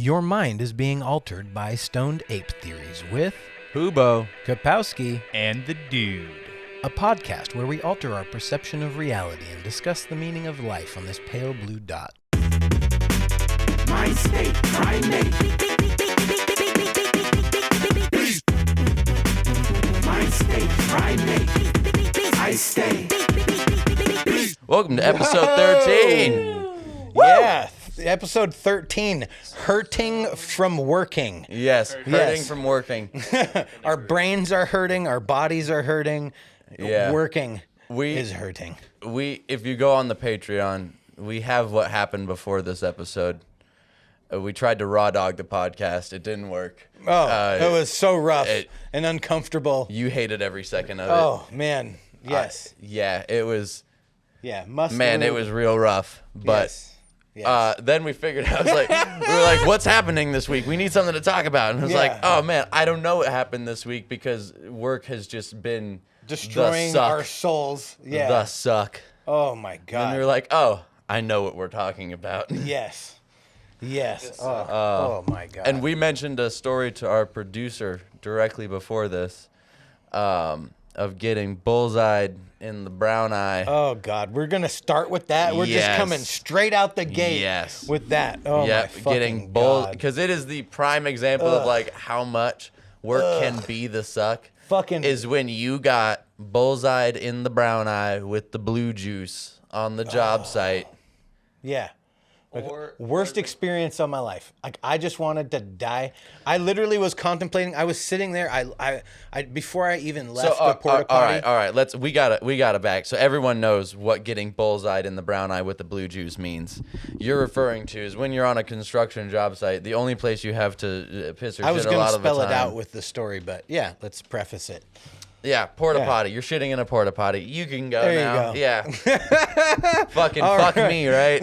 Your mind is being altered by stoned ape theories with Hubo Kapowski, and the dude. a podcast where we alter our perception of reality and discuss the meaning of life on this pale blue dot. My state, primate. My state, primate. I stay. Welcome to episode 13. Yeah, episode 13, hurting from working. Yes, hurting Yes. from working. Our brains are hurting, our bodies are hurting. Yeah. Working We- is hurting. If you go on the Patreon, we have what happened before this episode. We tried to raw dog the podcast. It didn't work. Oh, it was so rough it- and uncomfortable. You hated every second of it. Oh, man. Yes. Yeah, it was. Yeah, must Man, it was real rough. But Yes. Yes. then we figured out, we were like, what's happening this week? We need something to talk about. And it was like, Yeah. oh man, I don't know what happened this week because work has just been Destroying the suck. our souls. Yeah. The suck. Oh, my And God. we were like, oh, I know what we're talking about. Yes. Yes. Oh, my God. And we mentioned a story to our producer directly before this of getting bullseyed in the brown eye. Oh, God. We're going to start with that? We're just Yes. coming straight out the gate Yes. with that. Oh, my Yep, fucking getting God. because it is the prime example of like how much work can be the suck. Fucking- is when you got bullseyed in the brown eye with the blue juice on the job site. Yeah. Like, Or- worst experience of my life. Like, I just wanted to die. I literally was contemplating. I was sitting there. I before I even left the porta potty. all right. We got it back. So everyone knows what getting bullseyed in the brown eye with the blue juice means. You're referring to is when you're on a construction job site. The only place you have to piss or I was shit a going lot to of the spell it time. out with the story, but yeah, let's preface it. Yeah, porta Yeah. potty. You're shitting in a porta potty. You can go There you now. go. Yeah. Fucking All fuck right. me, right?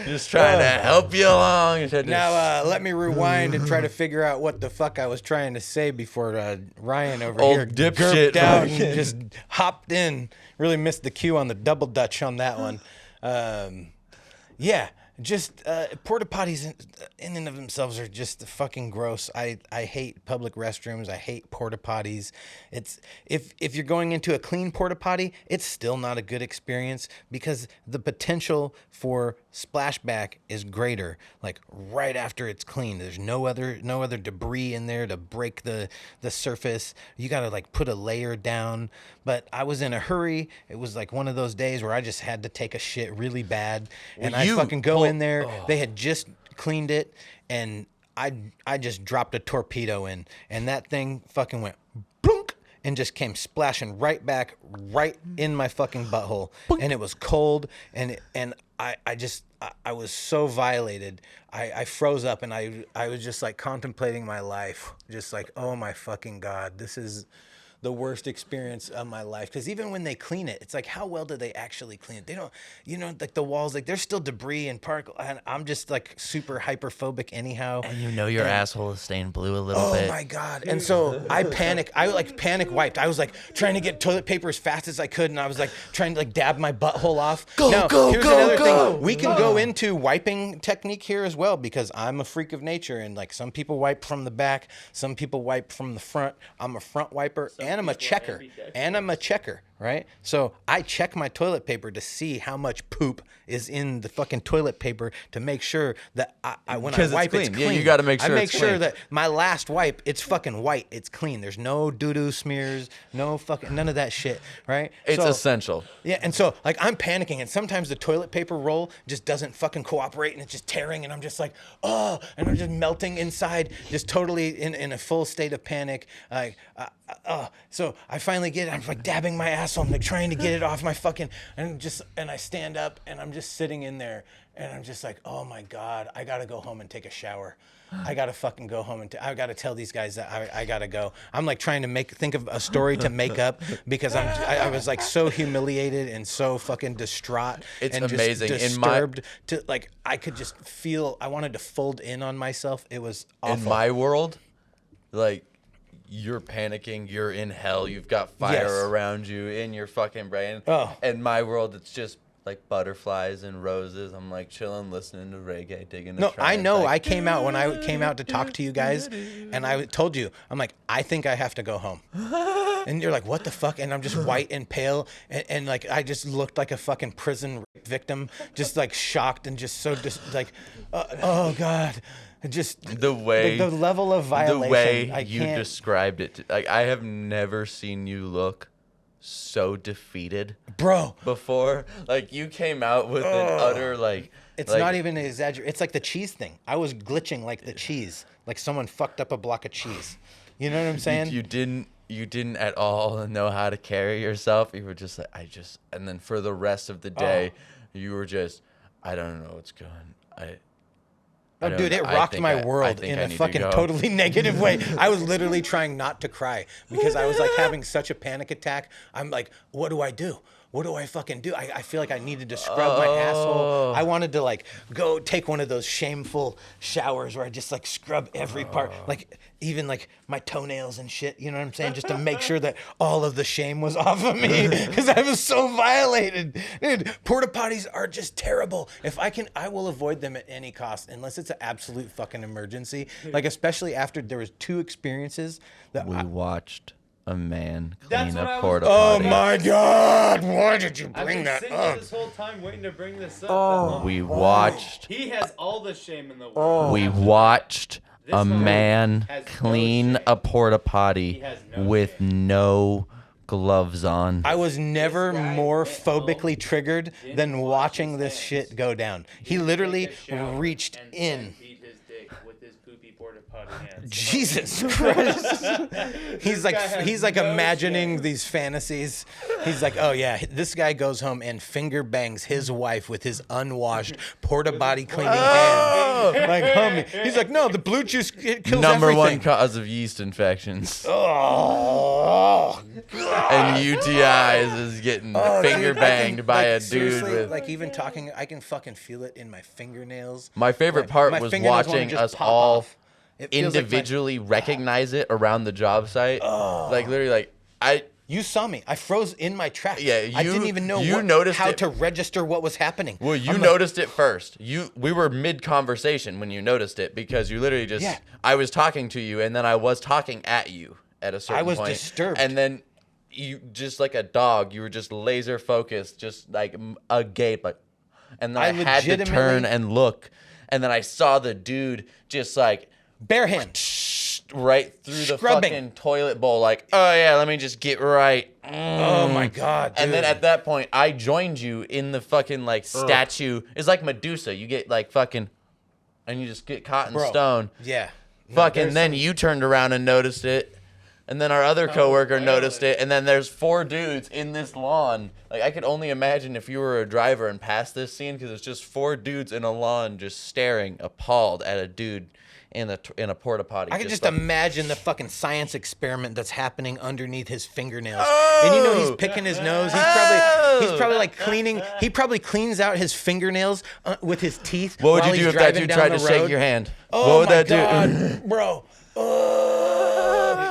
Just trying to help you along. Now, let me rewind and try to figure out what the fuck I was trying to say before Ryan over Old here dipshit gurped out and fucking- just hopped in. Really missed the cue on the double dutch on that one. Yeah, just porta potties in and of themselves are just fucking gross. I hate public restrooms. I hate porta potties. It's if you're going into a clean porta potty, it's still not a good experience because the potential for splashback is greater. Like right after it's clean, there's no other debris in there to break the surface. You got to like put a layer down. But I was in a hurry. It was like one of those days where I just had to take a shit really bad, and Well, I you fucking go pull- in there. They had just cleaned it, and I just dropped a torpedo in, and that thing fucking went blunk and just came splashing right back right in my fucking butthole, and it was cold, and I was so violated. I froze up, and I was just like contemplating my life, just like, oh my fucking God, this is the worst experience of my life. Because even when they clean it, it's like, how well do they actually clean it? They don't, like the walls, like there's still debris and particle, and I'm just like super hyperphobic anyhow. And you know your asshole is stained blue a little bit. Oh my God. And so I panic wiped. I was like trying to get toilet paper as fast as I could, and I was like trying to like dab my butthole off. Go, now, go, here's go, another go. thing. We can go into wiping technique here as well, because I'm a freak of nature, and like some people wipe from the back, some people wipe from the front. I'm a front wiper, and I'm a checker. Right? So I check my toilet paper to see how much poop is in the fucking toilet paper to make sure that when I 'Cause it's wipe, clean. it's Yeah, clean. you gotta make I sure make it's sure clean. that my last wipe, it's fucking white. It's clean. There's no doo-doo smears, no fucking, none of that shit, right? It's So- essential. Yeah, and so, like, I'm panicking, and sometimes the toilet paper roll just doesn't fucking cooperate, and it's just tearing, and I'm just like, oh, and I'm just melting inside, just totally in a full state of panic. Like, so I finally get it. I'm like dabbing my asshole. I'm like trying to get it off my fucking, and I stand up, and I'm just sitting in there, and I'm just like, oh my God, I gotta go home and take a shower. I gotta fucking go home, and I gotta tell these guys that I gotta go. I'm like trying to think of a story to make up, because I was like so humiliated and so fucking distraught. It's and amazing. Just In my- disturbed to like, I could just feel, I wanted to fold in on myself. It was awful. In my world, like, you're panicking, you're in hell, you've got fire Yes. around you in your fucking brain. Oh. In my world, it's just like butterflies and roses. I'm like chilling, listening to reggae, digging. No, I know. I came out when I came out to talk to you guys, and I told you, I'm like, I think I have to go home. And you're like, what the fuck? And I'm just white and pale, and like I just looked like a fucking prison rape victim, just like shocked and just so like, oh god, just the way the level of violation. The way I you can't. described it, like I have never seen you look so defeated, Bro. before. Like you came out with an utter like. It's like, not even an exaggeration. It's like the cheese thing. I was glitching like the cheese, like someone fucked up a block of cheese. You know what I'm saying? You didn't at all know how to carry yourself. You were just like, and then for the rest of the day, you were just, I don't know what's going. Oh, dude, it rocked my world in a fucking totally negative way. I was literally trying not to cry because I was like having such a panic attack. I'm like, what do I do? What do I fucking do? I feel like I needed to scrub my asshole. I wanted to like go take one of those shameful showers where I just like scrub every part, like even like my toenails and shit. You know what I'm saying? Just to make sure that all of the shame was off of me because I was so violated. Dude, porta potties are just terrible. If I can, I will avoid them at any cost unless it's an absolute fucking emergency. Like especially after there was 2 experiences that We watched a man That's clean what I a was- porta Oh potty. my God! Why did you I've bring been that sitting up? this whole time waiting to bring this up. Oh. We watched. He has all the shame in the Oh. world. We watched a man man has no clean shame. a porta He potty has no with no gloves on. I was never This guy more went home, phobically triggered than wash watching his this hands. shit go down. He Didn't literally take a shower reached and in. beat his dick with his poopy porta potty hands. Jesus Christ. He's like guy has no imagining shame. these fantasies. He's like, oh yeah, this guy goes home and finger bangs his wife with his unwashed porta potty cleaning hands. Like, homie. He's like, no, the blue juice it kills Number one everything. cause of yeast infections Oh, and UTIs is getting finger dude, I banged can, by like, a dude seriously, with. like even talking, I can fucking feel it in my fingernails. My favorite Like, part my was fingernails wanna watching just us pop all off. It feels like my- individually recognize it around the job site. Like literally, like You saw me. I froze in my tracks. Yeah, I didn't even know noticed how it. to register what was happening. Well, you I'm like, noticed it first. We were mid conversation when you noticed it because you literally just. Yeah. I was talking to you and then I was talking at you at a certain point. was disturbed. And then you just like a dog, you were just laser focused, just like agape, like. And then I had to turn legitimately- and look, and then I saw the dude just like bare hand. right through the Scrubbing. fucking toilet bowl, like, oh yeah, let me just get right. Oh my God. And then dude. at that point, I joined you in the fucking like statue. It's like Medusa. You get like fucking, and you just get caught in Bro, stone. Yeah. No, Fucking. there's Then some- you turned around and noticed it, and then our other coworker noticed it, and then there's 4 dudes in this lawn. Like I could only imagine if you were a driver and passed this scene because it's just 4 dudes in a lawn just staring, appalled at a dude in a porta potty. I can just fucking- imagine the fucking science experiment that's happening underneath his fingernails. And you know he's picking his nose. He's probably like cleaning. He probably cleans out his fingernails with his teeth. What would while you do he's if that driving dude down tried the to shake road. your hand? Oh What would my that God, do? bro.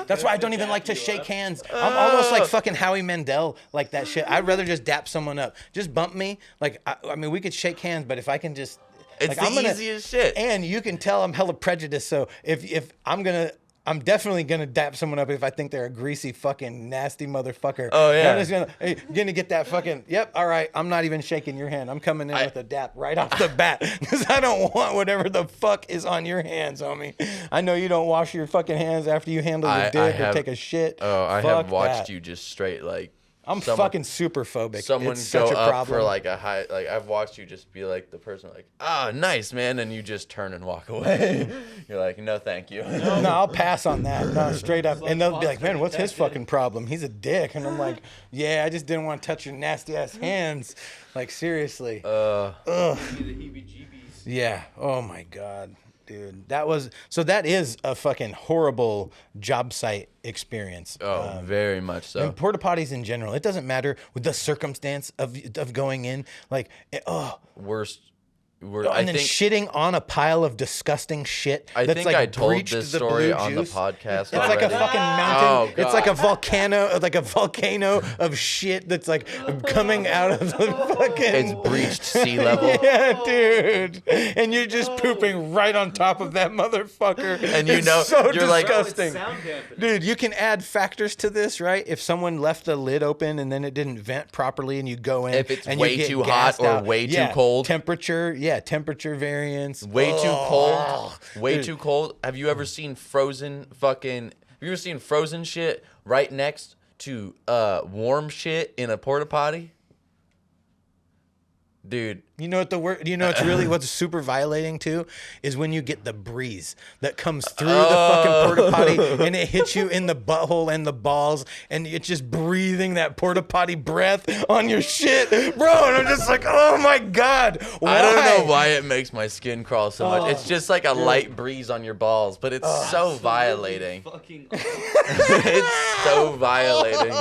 That's why I don't even like to shake hands. I'm almost like fucking Howie Mandel, like that shit. I'd rather just dap someone up. Just bump me. Like, I mean, we could shake hands, but if I can just. It's like, the I'm gonna, easiest shit. And you can tell I'm hella prejudiced. So if I'm definitely gonna dap someone up if I think they're a greasy fucking nasty motherfucker. Oh, yeah. I'm just gonna, hey, gonna get that fucking. Yep. All right. I'm not even shaking your hand. I'm coming in with a dap right off the bat because I don't want whatever the fuck is on your hands, homie. I know you don't wash your fucking hands after you handle your dick or take a shit. Oh, I Fuck have watched that. you just straight like. I'm someone- fucking super phobic. Someone it's go such a up problem. for like a high, like I've watched you just be like the person like, ah, nice man, and you just turn and walk away. You're like, no, thank you. No, I'll pass on that. No, straight up. And they'll be like, man, what's his fucking problem? He's a dick. And I'm like, yeah, I just didn't want to touch your nasty ass hands. Like, seriously. The heebie-jeebies. Yeah. Oh my God, dude. That is a fucking horrible job site experience. Oh, very much so. And porta potties in general. It doesn't matter with the circumstance of going in. Like, and then shitting on a pile of disgusting shit. I that's think like I told breached this the story blue on the juice. podcast. It's like a already. fucking mountain. Oh, It's like a God. volcano of shit that's like coming out of the fucking. It's breached sea level. Yeah, dude. And you're just pooping right on top of that motherfucker. And you It's know, so you're like- Bro, it's disgusting. sound dampening. Dude, you can add factors to this, right? If someone left the lid open and then it didn't vent properly, and you go in, If it's and way you get too hot gassed or out. way too Yeah, cold. temperature variance, Way too cold. Way Dude. too cold. Have you ever seen frozen shit right next to warm shit in a porta potty? Dude, You know what the word? You know what's super violating too is when you get the breeze that comes through the fucking porta potty and it hits you in the butthole and the balls, and it's just breathing that porta potty breath on your shit, bro. And I'm just like, oh my god, why? I don't know why it makes my skin crawl so much. It's just like a light breeze on your balls, but it's so violating. Fucking It's so violating.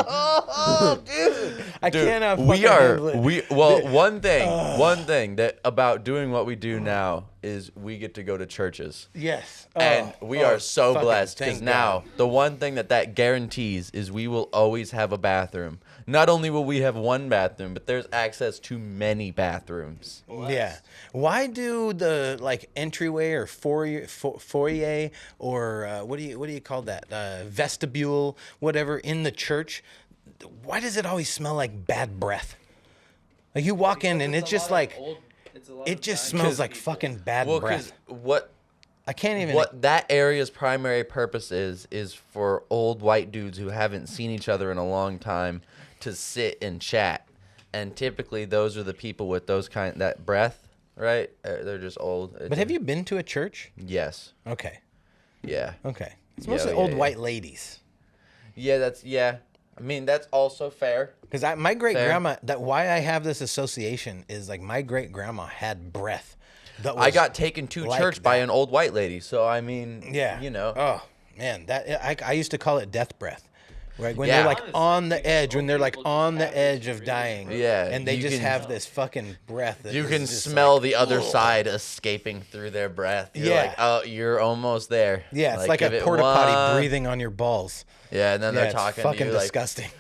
I Dude, cannot. we fucking are handle it. one thing that about doing what we do now is we get to go to churches. Yes, And we are so fucking blessed because thank now God. the one thing that guarantees is we will always have a bathroom. Not only will we have one bathroom, but there's access to many bathrooms. Yeah. Why do the like entryway or foyer or what do you call that? Vestibule, whatever, in the church? Why does it always smell like bad breath? Like you walk in and it's just like it just smells like fucking bad Well, because breath. I can't even. what that area's primary purpose is for old white dudes who haven't seen each other in a long time to sit and chat, and typically those are the people with that breath, right? They're just old. But have you been to a church? Yes. Okay. Yeah. Okay. It's Yeah, mostly yeah, old yeah. white ladies. Yeah. I mean, that's also fair. Because my great grandma, why I have this association is like my great grandma had breath. That I was got taken to like church by that. an old white lady, so I mean, Yeah. you know. Oh man, I used to call it death breath. Right when Yeah. they're like Honestly, on the edge, when they're like people on the just have edge this of really dying. Yeah, And they you just can- have this fucking breath. That You is can just smell like, the other ugh. side escaping through their breath. You're Yeah. like, oh, you're almost there. Yeah, it's like give a it porta potty one- breathing on your balls. Yeah, and then Yeah, they're it's talking fucking to you like, disgusting.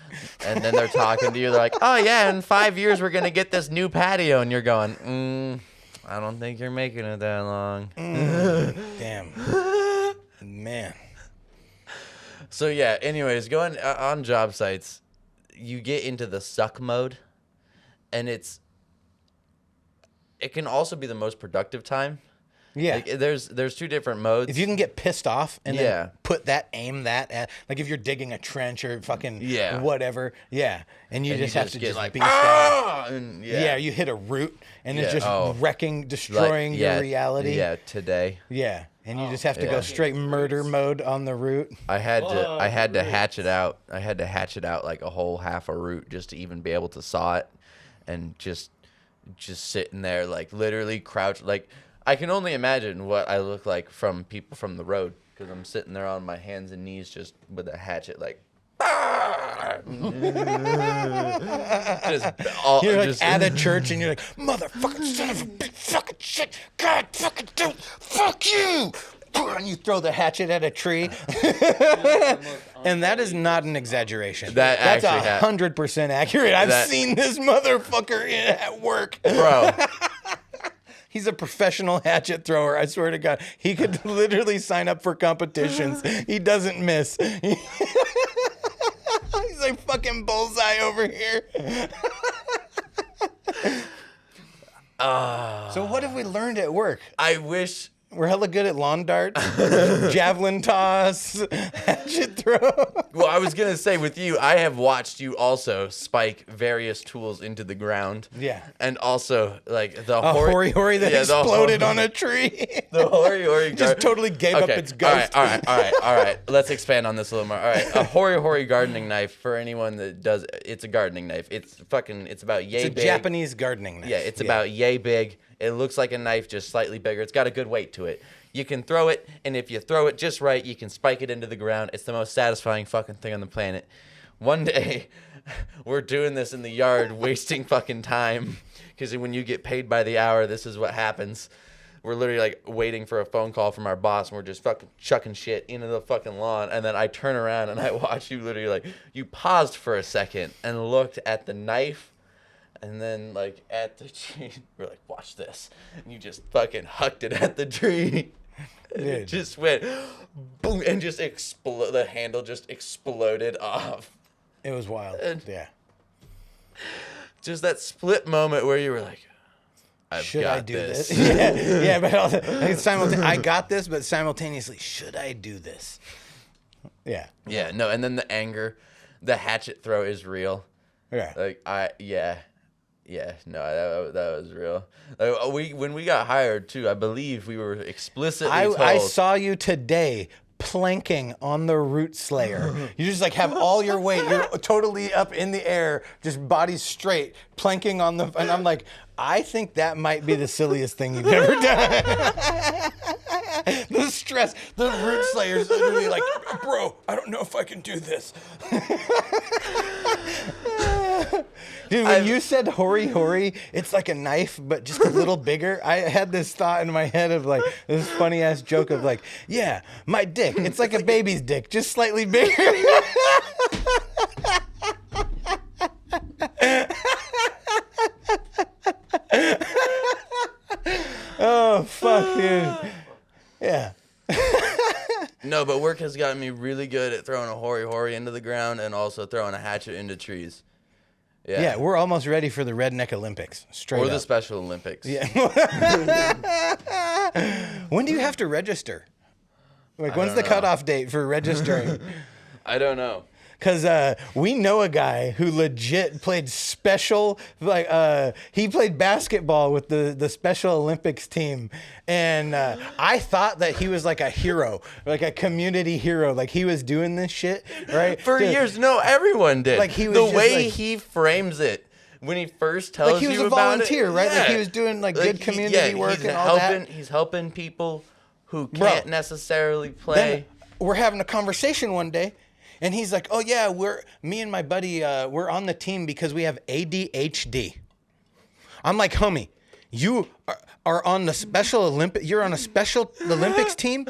and then they're talking to you. They're like, oh yeah, in 5 years we're gonna get this new patio, and you're going, I don't think you're making it that long. Damn. Man. So yeah. Anyways, going on job sites, you get into the suck mode, and it can also be the most productive time. Yeah. Like, there's two different modes. If you can get pissed off and Yeah. then aim that at, like if you're digging a trench or fucking Yeah. whatever, yeah, and you And just have to get just like, beast down. ah! And Yeah, you hit a root and it's Yeah, just oh. wrecking, destroying your reality. Yeah, today Yeah, and you just have to Yeah. go straight murder mode on the root. I had to roots. hatch it out. I had to hatch it out like a whole half a root just to even be able to saw it, and just sitting there like literally crouched. Like I can only imagine what I look like from people from the road because I'm sitting there on my hands and knees just with a hatchet like. just all, You're like just, at a church and you're like, motherfucking son of a bitch, fucking shit, God fucking do, fuck you. And you throw the hatchet at a tree. And that is not an exaggeration. That That's actually 100% accurate. I've that- seen this motherfucker at work. bro. He's a professional hatchet thrower. I swear to God. He could literally sign up for competitions. He doesn't miss. He's like fucking bullseye over here. So what have we learned at work? I wish. We're hella good at lawn darts, javelin toss, hatchet throw. Well, I was gonna say with you, I have watched you also spike various tools into the ground. Yeah. And also like the A hori-hori that yeah, the exploded on a tree. The hori-hori Just totally gave up its ghost. All right. Let's expand on this a little more. All right, a hori-hori gardening knife for anyone that does. It's a gardening knife. It's about yay It's a big. Japanese gardening knife. Yeah, it's about yay big. It looks like a knife, just slightly bigger. It's got a good weight to it. You can throw it, and if you throw it just right, you can spike it into the ground. It's the most satisfying fucking thing on the planet. one day we're doing this in the yard, wasting fucking time. Because when you get paid by the hour, this is what happens. We're literally like waiting for a phone call from our boss, and we're just fucking chucking shit into the fucking lawn. And then I turn around and I watch you literally like, you paused for a second and looked at the knife and then like at the tree. We're like, watch this. And you just fucking hucked it at the tree. And it just went boom and just explode. The handle just exploded off. It was wild. Yeah. Just that split moment where you were like, should I do this? yeah, but also, I got this, but simultaneously, should I do this? Yeah. Yeah, no, and then the anger, the hatchet throw is real. Yeah. Like no, that was real. When we got hired too, I believe we were explicitly told. I saw you today planking on the root slayer. You just like have all your weight. You're totally up in the air, just body straight, planking on the. And I'm like, I think that might be the silliest thing you've ever done. The stress, the root slayer's literally like, bro, I don't know if I can do this. Dude, when you said hori, it's like a knife, but just a little bigger. I had this thought in my head of like this funny ass joke of like, yeah, my dick, it's like a baby's dick, just slightly bigger. Oh, fuck, dude. Yeah. No, but work has gotten me really good at throwing a hori into the ground and also throwing a hatchet into trees. Yeah, we're almost ready for the Redneck Olympics. Straight or up. the Special Olympics. Yeah. When do you have to register? Like, when's the cutoff date for registering? I don't know. Because we know a guy who legit played special, like he played basketball with the Special Olympics team. And I thought that he was like a hero, like a community hero. Like he was doing this shit, right? For years, no, everyone did. Like he was the just way like, he frames it. When he first tells you like he was about a volunteer, it, right? yeah. Like he was doing like good community work and all that. He's helping people who can't necessarily play. Then we're having a conversation one day. And he's like, oh, yeah, me and my buddy, we're on the team because we have ADHD. I'm like, homie, you are on the Special Olympics. You're on a Special Olympics team,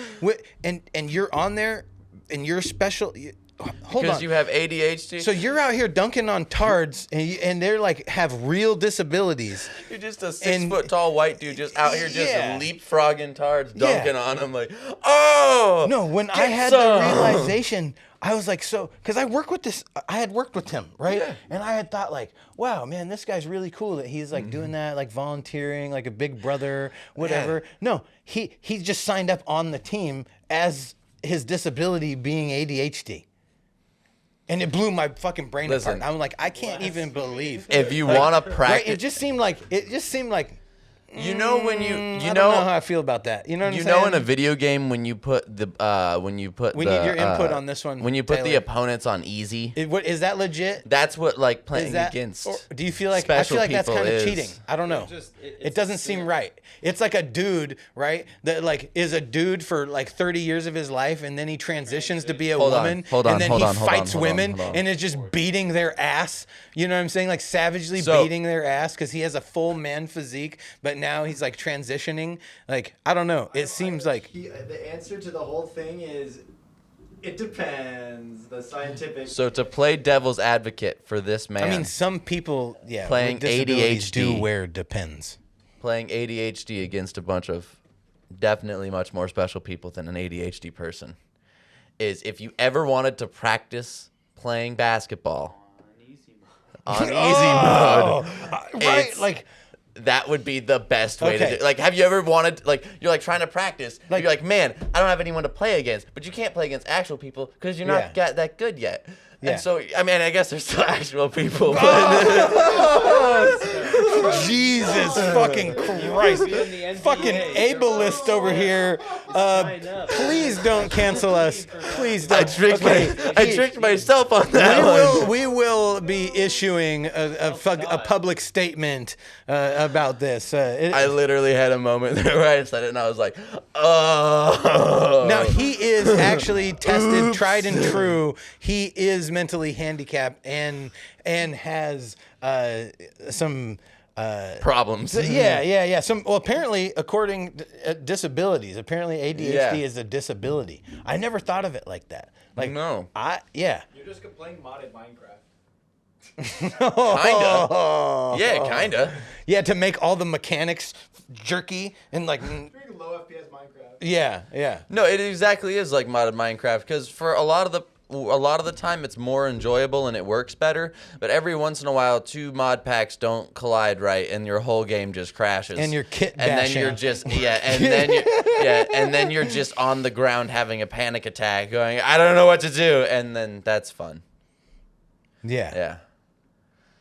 and you're on there, and you're special. Hold because on. you have ADHD. So you're out here dunking on tards, and they're like have real disabilities. You're just a 6 foot tall white dude just out here just leapfrogging tards, dunking on them like, oh. No, when I had the realization, I was like, so, because I had worked with him, right? Yeah. And I had thought like, wow, man, this guy's really cool that he's like doing that, like volunteering, like a big brother, whatever. Yeah. No, he just signed up on the team as his disability being ADHD. And it blew my fucking brain apart. I'm like, I can't even believe. If you want to practice, right, it just seemed like you know when you I don't know how I feel about that. You know what I'm saying? You know in a video game when you put we need your input on this one. When you put Taylor. the opponents on easy. What is that legit? That's what like playing against. Or do you feel like I feel like that's kind of cheating? I don't know. It doesn't seem right. It's like a dude, right? That like is a dude for like 30 years of his life, and then he transitions to be a woman, and then he fights women and is just beating their ass. You know what I'm saying? Like savagely beating their ass because he has a full man physique, but now he's like transitioning. Like I don't know. It seems like the answer to the whole thing is it depends. The scientific. So to play devil's advocate for this man, I mean, some people, playing with disabilities ADHD do wear depends. Playing ADHD against a bunch of definitely much more special people than an ADHD person is if you ever wanted to practice playing basketball on easy mode, right? Like. That would be the best way to do it. Like, have you ever wanted, like, you're like trying to practice. Like, you're like, man, I don't have anyone to play against. But you can't play against actual people because you're not that good yet. Yeah. And so, I mean, I guess there's still actual people. But Jesus fucking Christ. Fucking ableist over here. Please don't cancel us. Please don't. I tricked myself on that one. We will be issuing a public statement about this. I literally had a moment there where I said it and I was like, oh. Now, he is actually tested, tried and true. He is mentally handicapped and has some Problems. yeah. Well, apparently, according to disabilities, apparently ADHD Yeah. is a disability. I never thought of it like that. Like No. Yeah. You're just playing modded Minecraft. Kinda. Yeah, kinda. Yeah, to make all the mechanics jerky and like. Doing low FPS Minecraft. Yeah. No, it exactly is like modded Minecraft because for a lot of the time it's more enjoyable and it works better. But every once in a while, two mod packs don't collide right, and your whole game just crashes. And your kit and then bashing. you're just and then you're just on the ground having a panic attack, going, I don't know what to do, and then that's fun. Yeah.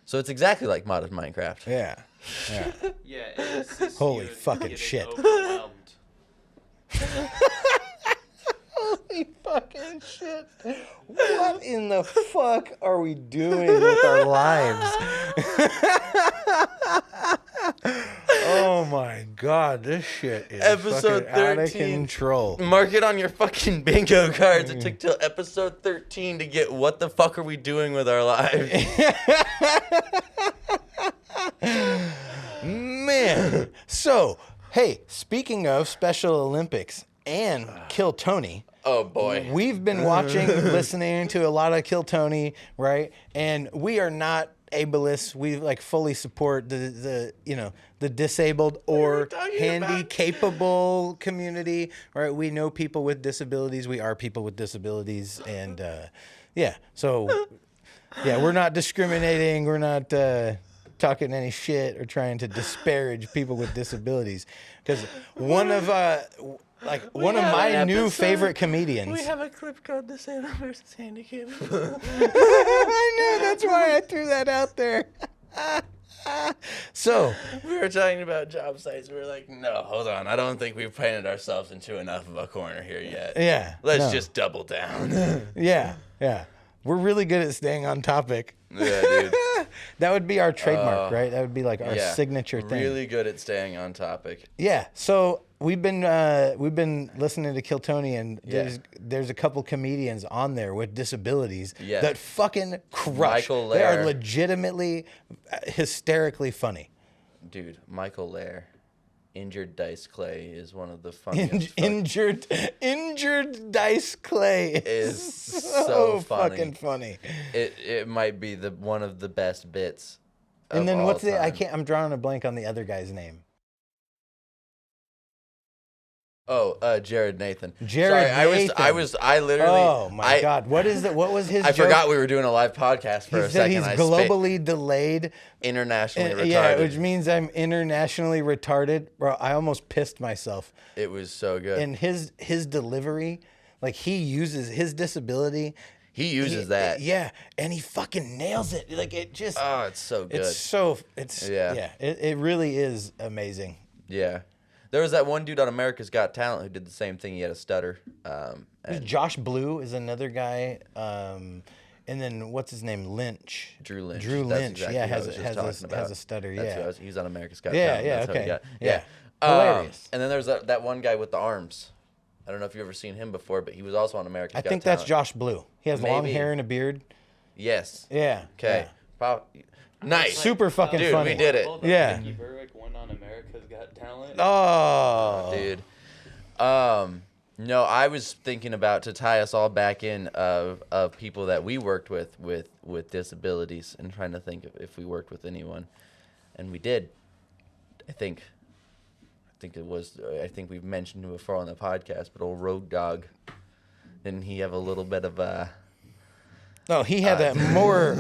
So it's exactly like modded Minecraft. Yeah. Yeah, it assists Holy you in fucking getting shit. overwhelmed. Holy fucking shit. What in the fuck are we doing with our lives? Oh my god, this shit is Episode fucking out of 13. control. Mark it on your fucking bingo cards. It took till episode 13 to get what the fuck are we doing with our lives? Man. So, hey, speaking of Special Olympics and Kill Tony, Oh boy. we've been watching, listening to a lot of Kill Tony, right? And we are not ableists. We like fully support the disabled or talking handy capable community, right? We know people with disabilities. We are people with disabilities, and so we're not discriminating. We're not talking any shit or trying to disparage people with disabilities, because one of my new favorite comedians. We have a clip called Disabled versus Handicapped. I know, that's why I threw that out there. So, We were talking about job sites. We were like, no, hold on. I don't think we've painted ourselves into enough of a corner here yet. yeah. Let's no. just double down. Yeah. We're really good at staying on topic. Yeah, dude. That would be our trademark, right? That would be like our Yeah. signature thing. Really good at staying on topic. Yeah. So we've been listening to Kill Tony, and there's a couple comedians on there with disabilities Yeah. that fucking crush. Michael They are Lair. legitimately hysterically funny. Dude, Michael Lair, Injured Dice Clay is one of the funniest. Injured Dice Clay Is so funny. fucking funny. It might be one of the best bits. And then of what's all the? I time. can't. I'm drawing a blank on the other guy's name. Oh, Jared Nathan. Jared Sorry, Nathan. I literally. Oh my god! What is that? What was his? I joke? forgot we were doing a live podcast for He a said second. he's globally delayed. Internationally retarded. Yeah, which means I'm internationally retarded. Bro, I almost pissed myself. It was so good. And his delivery, like he uses his disability. He uses that. Yeah, and he fucking nails it. Like it just. Oh, it's so good. It really is amazing. Yeah. There was that one dude on America's Got Talent who did the same thing. He had a stutter. And Josh Blue is another guy. And then what's his name? Lynch. Drew Lynch. Drew That's Lynch. exactly yeah, what I was just talking about. has a stutter. That's Yeah. who he's on America's Got Yeah, Talent. yeah, That's how he okay. got- Yeah. Yeah. Hilarious. And then there's that one guy with the arms. I don't know if you've ever seen him before, but he was also on America's I Got think Talent. that's Josh Blue. He has long Maybe. hair and a beard. Yes. Yeah. Okay. Nice. Super fucking Dude, funny. we did it. Hold on, Yeah. Nikki Berwick won on America's Got Talent. Oh, Dude. No, I was thinking about, to tie us all back in, of people that we worked with disabilities, and trying to think if we worked with anyone, and we did. I think we've mentioned him before on the podcast, but old Road Dog, didn't he have a little bit of a? No, he had a more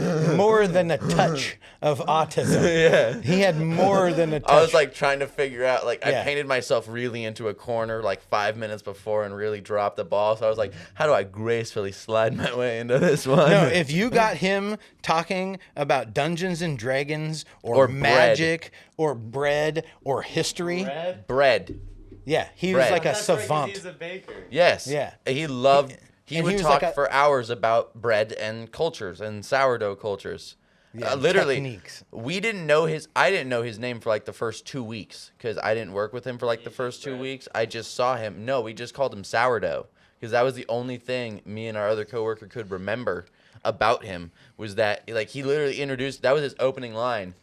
than a touch of autism. Yeah. He had more than a touch. I was like trying to figure out, like, Yeah. I painted myself really into a corner like 5 minutes before and really dropped the ball. So I was like, how do I gracefully slide my way into this one? No, if you got him talking about Dungeons and Dragons or Or bread. magic or bread or history, Bread. yeah, he Bread. was like a That's right, 'cause savant. he's a baker. Yes. Yeah. He loved. He And would he was talk like a- for hours about bread and cultures and sourdough cultures. Yeah, Literally, techniques. we didn't know his. I didn't know his name for like the first 2 weeks because I didn't work with him for like the first 2 weeks. I just saw him. No, we just called him sourdough because that was the only thing me and our other coworker could remember about him was that like he literally introduced. That was his opening line.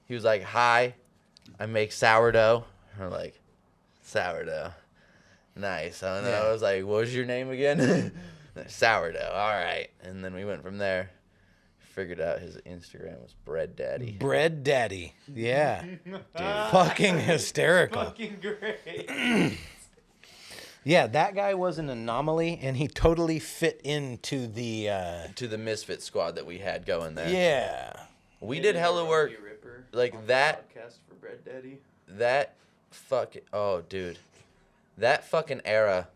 He was like, "Hi, I make sourdough." We're like, "Sourdough, nice." And I was like, "What was your name again?" Sourdough. All right. And then we went from there. Figured out his Instagram was Bread Daddy. Bread Daddy. Yeah. Dude, fucking hysterical. Fucking great. Yeah, that guy was an anomaly, and he totally fit into the. To the Misfit squad that we had going there. Yeah. We did hella work. Like that. Podcast for Bread Daddy. That fucking. Oh, dude. That fucking era.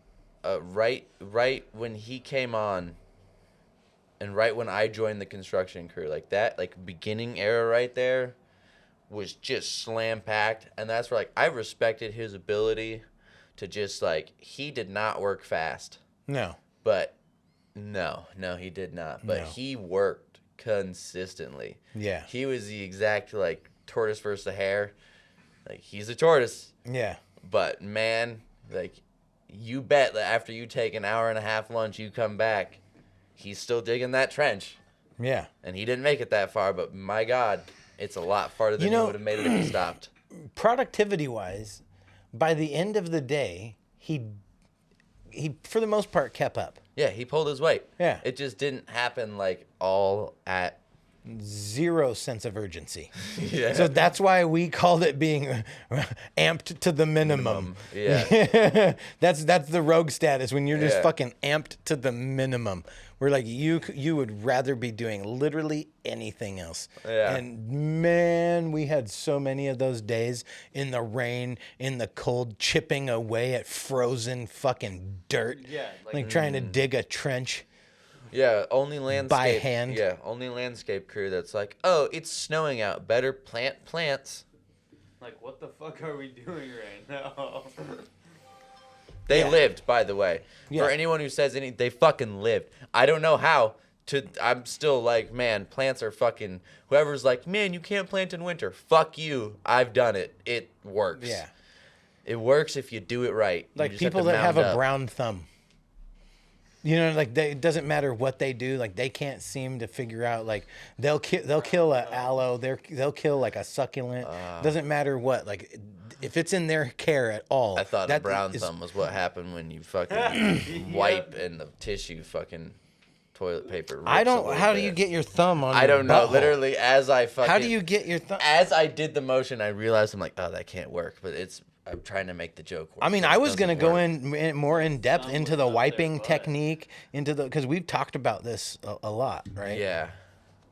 Right when he came on. And right when I joined the construction crew, like that, like beginning era right there, was just slam packed, and that's where like I respected his ability to just like he did not work fast. No. But no, he did not. But he worked consistently. Yeah. He was the exact like tortoise versus the hare. Like he's a tortoise. Yeah. But man, like you bet that after you take an hour and a half lunch, you come back. He's still digging that trench. Yeah. And he didn't make it that far, but my God, it's a lot farther than he would have made it if he stopped. Productivity-wise, by the end of the day, he for the most part kept up. Yeah, he pulled his weight. Yeah. It just didn't happen like all at. Zero sense of urgency. Yeah. So that's why we called it being amped to the minimum. Yeah. That's the rogue status when you're just Yeah. fucking amped to the minimum. We're like you would rather be doing literally anything else. Yeah. And man, we had so many of those days in the rain, in the cold, chipping away at frozen fucking dirt. Yeah, like trying to dig a trench. Yeah, only landscape. By hand. Yeah, only landscape crew that's like, oh, it's snowing out. Better plant plants. Like, what the fuck are we doing right now? They Yeah. lived, by the way. Yeah. For anyone who says anything, they fucking lived. I don't know how. I'm still like, man, plants are fucking. Whoever's like, man, you can't plant in winter. Fuck you. I've done it. It works. Yeah. It works if you do it right. You Like just have people to that have mound a up. brown thumb. You know, like it doesn't matter what they do. Like they can't seem to figure out. Like they'll kill a aloe. They'll kill like a succulent. Doesn't matter what. Like if it's in their care at all. I thought a that brown is- thumb was what happened when you fucking wipe and the tissue fucking toilet paper. I rips a don't. little How do bit. you get your thumb on? I your don't know. butthole? Literally, as I fucking. How do you get your thumb? As I did the motion, I realized I'm like, oh, that can't work. But I'm trying to make the joke work. I mean, but I it was gonna doesn't go work. in more in depth into the up their wiping butt. technique, because we've talked about this a lot, right? Yeah,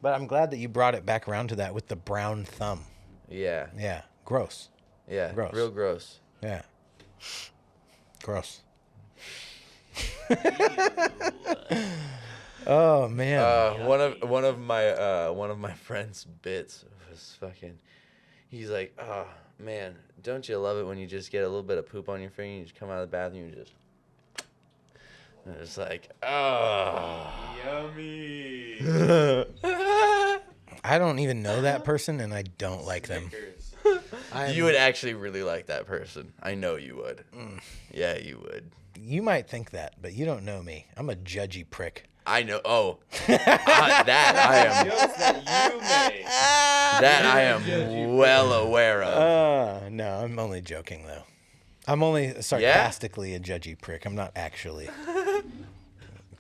But I'm glad that you brought it back around to that with the brown thumb. yeah, Yeah. Gross. yeah. Gross. Real gross. Yeah. Gross. Oh man. One of my friend's bits was fucking. He's like, oh man, don't you love it when you just get a little bit of poop on your finger, and you just come out of the bathroom, and you just. And it's like, oh. Yummy. I don't even know that person, and I don't like them. You would actually really like that person. I know you would. Mm. Yeah, you would. You might think that, but you don't know me. I'm a judgy prick. I know. Oh, that I am. Jokes that you make. That I am well aware of. No, I'm only joking though. I'm only sarcastically a judgy prick. I'm not actually.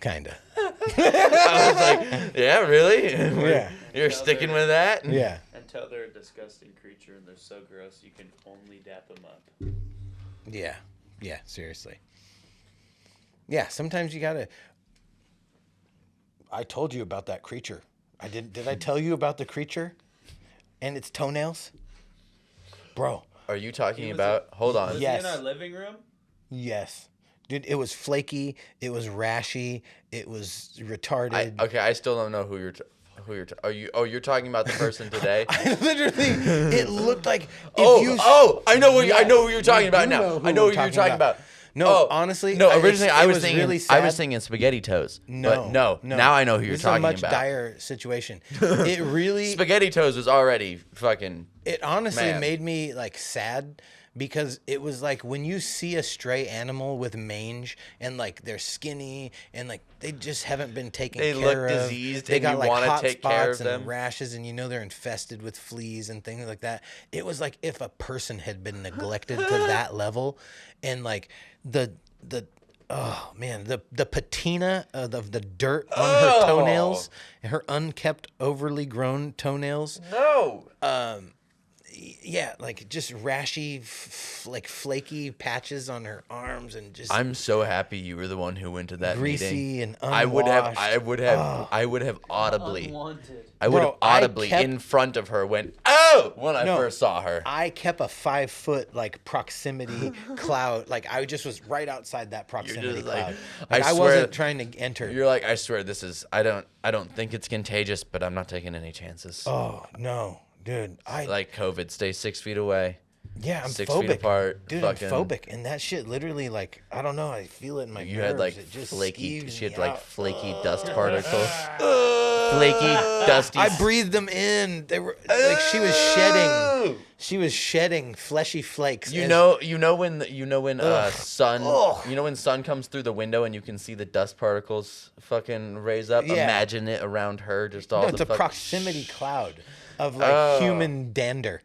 Kinda. I was like, yeah, really? Yeah. You're sticking with that? Yeah. Until they're a disgusting creature and they're so gross you can only dap them up. Yeah. Yeah. Seriously. Yeah. Sometimes you gotta. I told you about that creature. I did. Did I tell you about the creature and its toenails, bro? Are you talking He was about? Hold on. Was Yes. he in our living room? Yes. Dude, it was flaky. It was rashy. It was retarded. I still don't know who you're. You're talking about the person today. I literally, it looked like. I know what Yeah, I know who you're talking about you now. know who I know we're what you're talking talking about. about. No, honestly, no. it's- Originally, I it was was thinking. really I was sad. thinking spaghetti toes. No, but no. Now I know who you're this talking is a much about. dire situation. It really, Spaghetti toes was already fucking. it honestly Man. made me like sad because it was like when you see a stray animal with mange and like they're skinny and like they just haven't been taken They care look of. diseased They and got you like wanna hot take care spots of and them. rashes, and you know they're infested with fleas and things like that. It was like if a person had been neglected to that level, and like the oh man, the patina of the dirt on her toenails, her unkept, overly grown toenails. No. Yeah, like just rashy, like flaky patches on her arms, and just I'm so happy you were the one who went to that greasy meeting. and I would have audibly. Unwanted. I would have Bro, I audibly kept- in front of her went, "Oh!" when I No. first saw her. I kept a 5 foot like proximity cloud. Like I just was right outside that proximity just like, cloud. I Like I swear- wasn't trying to enter. You're like, I swear this is. I don't think it's contagious, but I'm not taking any chances. Oh no, dude! Like COVID, stay 6 feet away. Yeah, I'm 6 phobic. feet apart. Dude, fucking, I'm phobic, and that shit literally like I don't know. I feel it in my You nerves. had like It just flaky. skeeves She had me like out. flaky dust particles. Flaky, dusty. I breathed them in. They were like she was shedding. She was shedding fleshy flakes. You as- know when sun, Ugh. you know when sun comes through the window and you can see the dust particles fucking raise up. Yeah. Imagine it around her, just all No, the it's a fuck- proximity cloud of like Oh. human dander.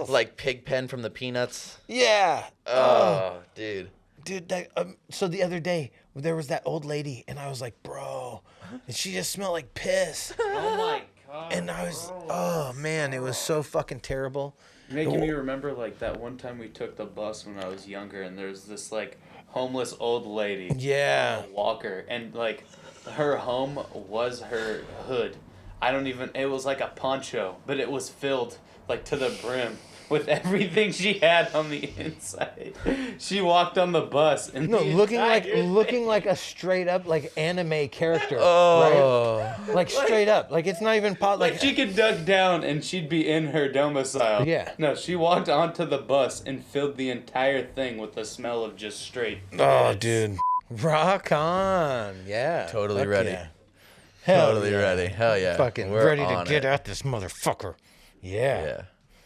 like Pigpen from the Peanuts. Yeah. Oh, dude. Dude, that so the other day there was that old lady, and I was like, bro, and she just smelled like piss, Oh my god. and I was, oh man, it was so fucking terrible. Making me remember like that one time we took the bus when I was younger, and there's this like homeless old lady. Yeah. On a walker, and like her home was her hood. It was like a poncho, but it was filled like to the brim with everything she had on the inside. She walked on the bus and No, the looking entire like a straight up like anime character, Oh. right? Like straight up, like it's not even Like like she could duck down and she'd be in her domicile. Yeah. No, she walked onto the bus and filled the entire thing with the smell of just straight. oh, piss. dude, rock on, yeah, Totally Fuck ready. yeah. Hell Totally yeah. ready. Hell yeah. Fucking We're ready to on get it. at this motherfucker. Yeah.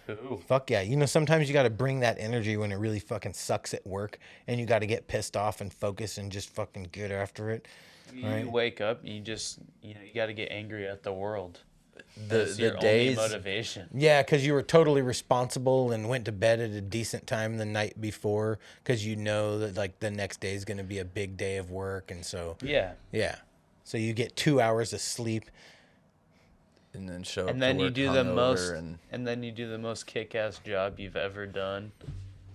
Yeah. Ooh. Fuck yeah. You know, sometimes you got to bring that energy when it really fucking sucks at work, and you got to get pissed off and focus and just fucking get after it. You wake up, you got to get angry at the world. That's The your days. only motivation. Yeah, because you were totally responsible and went to bed at a decent time the night before, because you know that like the next day is going to be a big day of work, and so Yeah. yeah, so you get 2 hours of sleep. And then show up And to then you work do the hungover most and and then you do the most kick-ass job you've ever done.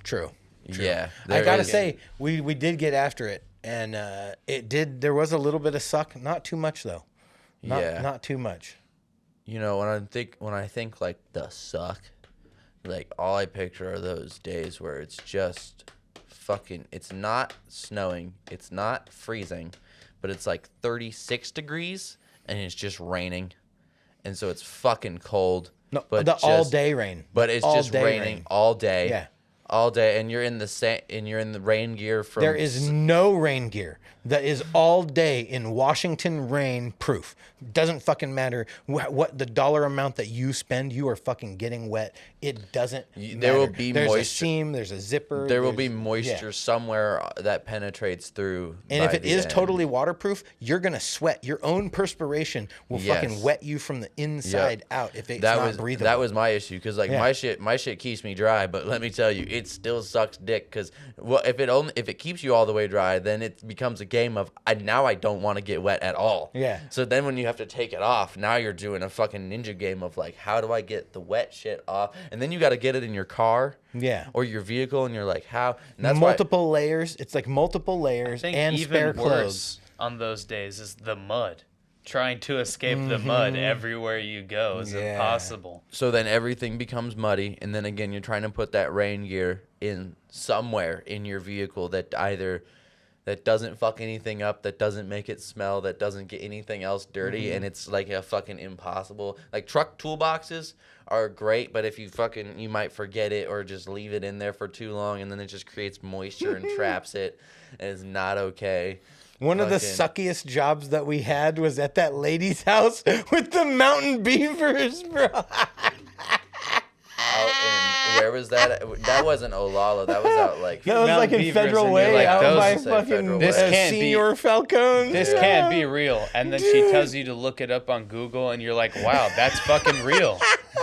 True. yeah. I there gotta is- say, we did get after it, and it did. There was a little bit of suck, not too much though. Not too much. You know, when I think like the suck, like all I picture are those days where it's just fucking. It's not snowing, it's not freezing, but it's like 36 degrees and it's just raining, and so it's fucking cold. No, but the just, all day rain. But it's All just day raining rain. all day. Yeah. All day, and you're in the rain gear from. There is no rain gear. That is all day in Washington rain proof. Doesn't fucking matter what the dollar amount that you spend. You are fucking getting wet. It doesn't. There will matter. be there's moisture. a seam. There's a zipper. There will be there's- moisture yeah. somewhere that penetrates through. And if by it the is end. totally waterproof, you're gonna sweat. Your own perspiration will fucking Yes. wet you from the inside out if it's that not was breathable. that was my issue because like Yeah. my shit keeps me dry, but let me tell you, it still sucks dick because if it keeps you all the way dry, then it becomes a game of now I don't want to get wet at all. Yeah. So then when you have to take it off, now you're doing a fucking ninja game of like how do I get the wet shit off, and then you got to get it in your car. Yeah. Or your vehicle, and you're like how? And that's multiple layers. It's like multiple layers I think and even spare worse clothes. on those days is the mud. Trying to escape the mud everywhere you go is Yeah. impossible. So then everything becomes muddy, and then again you're trying to put that rain gear in somewhere in your vehicle that doesn't fuck anything up, that doesn't make it smell, that doesn't get anything else dirty, and it's like a fucking impossible. Like truck toolboxes are great, but if you might forget it or just leave it in there for too long, and then it just creates moisture and traps it, and it's not okay. One of the Fucking- suckiest jobs that we had was at that lady's house with the mountain beavers, bro. out in where was that? That wasn't Olala. That was out like. That was Mountain like in Beavers, Federal and you're Way, like, out those- by Say fucking Federal This Way. can't be- Senior Falcone. This can't be real. And then she tells you to look it up on Google, and you're like, wow, that's fucking real.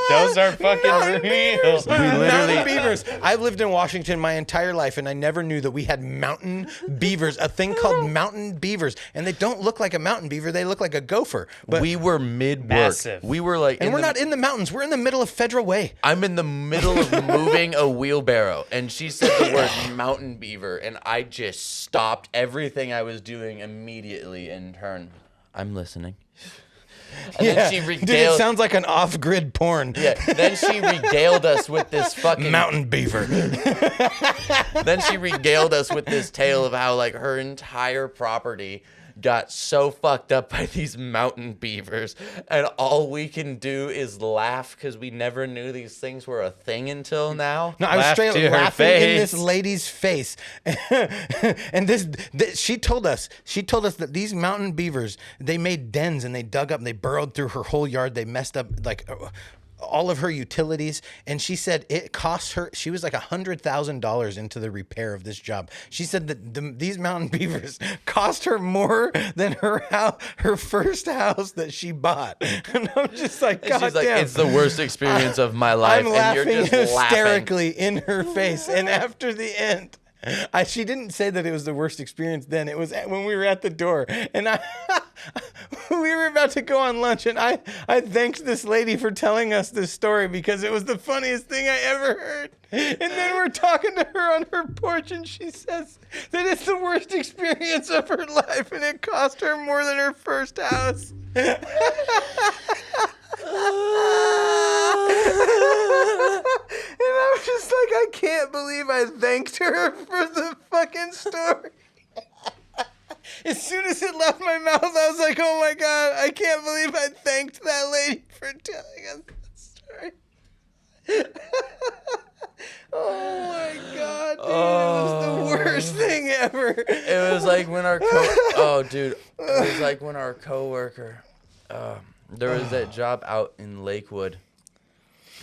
Those are fucking real. Mountain beavers. I've lived in Washington my entire life, and I never knew that we had mountain beavers, a thing called mountain beavers. And they don't look like a mountain beaver. They look like a gopher. But We were mid-work. Massive. We were like, and we're not in the mountains. We're in the middle of Federal Way. I'm in the middle of moving a wheelbarrow, and she said the word mountain beaver, and I just stopped everything I was doing immediately and turned. I'm listening. And then she Dude, it regaled. sounds like an off-grid porn. Yeah. Then she regaled us with this fucking Mountain beaver. Then she regaled us with this tale of how like her entire property got so fucked up by these mountain beavers, and all we can do is laugh because we never knew these things were a thing until now. No, I was Laugh straight to up her laughing in this face. lady's face. And she told us that these mountain beavers, they made dens and they dug up and they burrowed through her whole yard. They messed up like all of her utilities, and she said it cost her. She was like $100,000 into the repair of this job. She said that these mountain beavers cost her more than her first house that she bought. And I'm just like, And God she's like, damn. it's the worst experience of my life, I'm and laughing you're just laughing. hysterically in her face. And after the end, she didn't say that it was the worst experience then. It was when we were at the door. And we were about to go on lunch. And I thanked this lady for telling us this story because it was the funniest thing I ever heard. And then we're talking to her on her porch. And she says that it's the worst experience of her life. And it cost her more than her first house. And I was just like, I can't believe I thanked her for the fucking story. As soon as it left my mouth, I was like, oh my God, I can't believe I thanked that lady for telling us that story. Oh my God, dude, it was the worst thing ever. It was like when our it was like when our coworker, there was that job out in Lakewood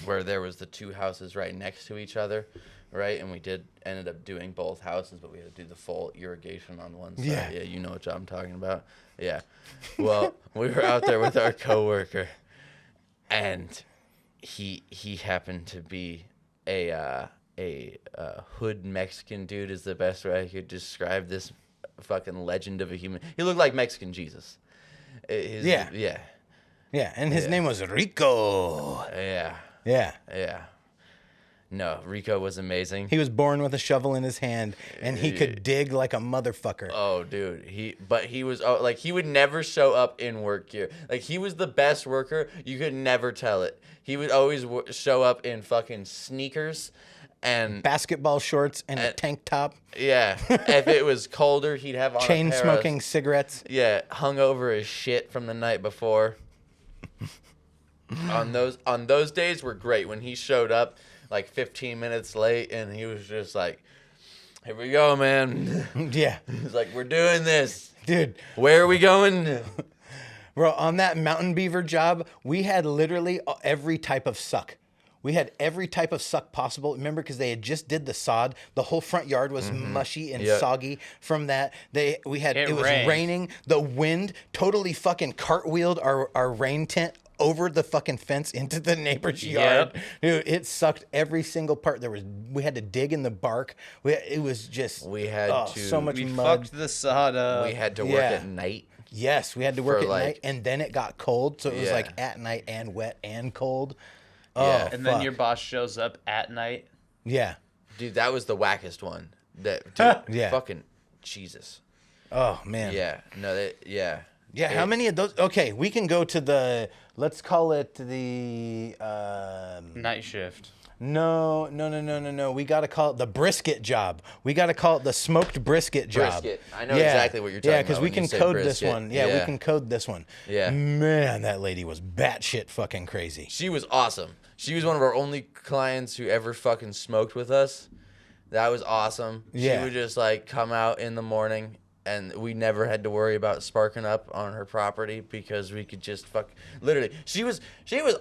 where there was the two houses right next to each other, right? And we ended up doing both houses, but we had to do the full irrigation on one side. Yeah. Yeah, you know what job I'm talking about. Yeah. Well, we were out there with our coworker, and he happened to be a hood Mexican dude is the best way I could describe this fucking legend of a human. He looked like Mexican Jesus. Yeah. Yeah. Yeah, and his name was Rico. Yeah. Yeah. Yeah. No, Rico was amazing. He was born with a shovel in his hand, and he could dig like a motherfucker. Oh, dude. He was like, he would never show up in work gear. Like, he was the best worker. You could never tell it. He would always show up in fucking sneakers and Basketball shorts and a tank top, yeah. If it was colder, he'd have on a chain pair of- smoking cigarettes. Yeah, hung over his shit from the night before. on those days were great when he showed up like 15 minutes late and he was just like, "Here we go, man." Yeah, He's like, "We're doing this. dude. Where are we going?" Bro, on that mountain beaver job, we had literally every type of suck. We had every type of suck possible. Remember, because they had just did the sod. The whole front yard was mushy and Yep. soggy from that. It was rained. raining. The wind totally fucking cartwheeled our rain tent over the fucking fence into the neighbor's yard. Dude, it sucked every single part. We had to dig in the bark. It was just We had to- so much We mud. fucked the sod up. We had to work Yeah. at night. Yes, we had to work For, at like- night, and then it got cold, so it was Yeah. like at night and wet and cold. Yeah. Oh, and then fuck. your boss shows up at night. Yeah. Dude, that was the wackest one. Dude, Yeah. Fucking Jesus. Oh man. Yeah. No, yeah. Yeah. How many of those? Okay, we can go to the. Let's call it the. Night shift. No. We got to call it the brisket job. We got to call it the smoked brisket job. Brisket. I know exactly what you're talking Yeah, because about we when can you say code this brisket. one. Yeah, we Yeah. can code this one. Yeah. Man, that lady was batshit fucking crazy. She was awesome. She was one of our only clients who ever fucking smoked with us. That was awesome. Yeah. She would just like come out in the morning and we never had to worry about sparking up on her property because we could just literally. She was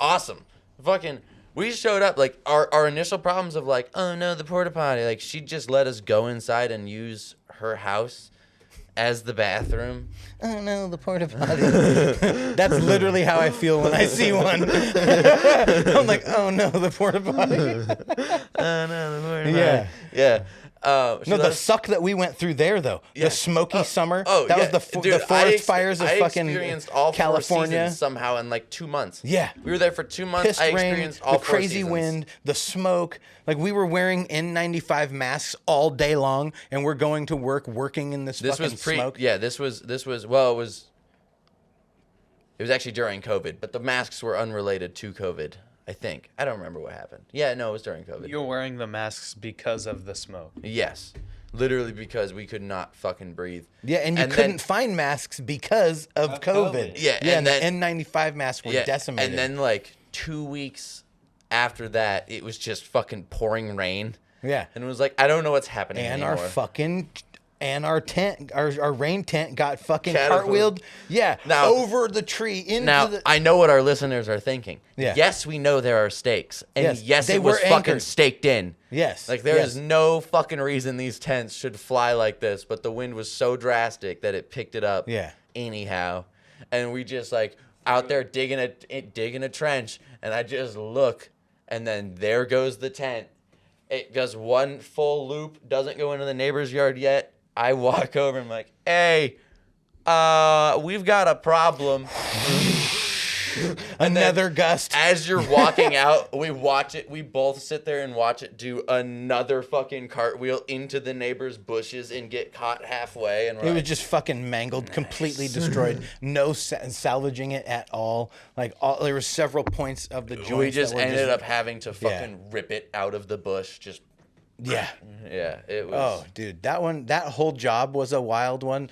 awesome. Fucking We showed up, like, our initial problems of, like, oh, no, the porta potty. Like, she just let us go inside and use her house as the bathroom. Oh, no, the porta potty. That's literally how I feel when I see one. I'm like, oh, no, the porta potty. Oh, no, the porta potty. Yeah. Yeah. No, the suck that we went through there, though. Yeah. The smoky summer. Oh, that yeah. was Dude, the forest fires of I fucking experienced all California. 4 seasons somehow in like 2 months. Yeah. We were there for 2 months. Pissed I rain, experienced all the 4 crazy seasons. wind, the smoke. Like, we were wearing N95 masks all day long, and we're going to work working in this fucking was smoke. Yeah, this was well, it was actually during COVID, but the masks were unrelated to COVID. I think. I don't remember what happened. Yeah, no, it was during COVID. You're wearing the masks because of the smoke. Yes. Literally because we could not fucking breathe. Yeah, and you couldn't find masks because of COVID. Yeah, and and the N95 masks were decimated. And then like 2 weeks after that, it was just fucking pouring rain. Yeah. And it was like, I don't know what's happening And anymore. our tent, our rain tent got fucking Catapulted. cartwheeled. Yeah, Now- over the tree into Now, the. I know what our listeners are thinking. Yeah. Yes, we know there are stakes. And Yes, they it was were fucking anchored. staked in. Yes. Like, there is yes. no fucking reason these tents should fly like this, but the wind was so drastic that it picked it up Yeah. anyhow. And we just, like, out there digging a trench, and I just look, and then there goes the tent. It goes one full loop, doesn't go into the neighbor's yard yet. I walk over and I'm like, hey, we've got a problem. Another gust. As you're walking out, we watch it. We both sit there and watch it do another fucking cartwheel into the neighbor's bushes and get caught halfway. And we're It was like, just fucking mangled, completely destroyed. No salvaging it at all. Like there were several points of the joints. we just that were ended up having to fucking Yeah. rip it out of the bush. Just Yeah. yeah, it was. Oh, dude, that whole job was a wild one.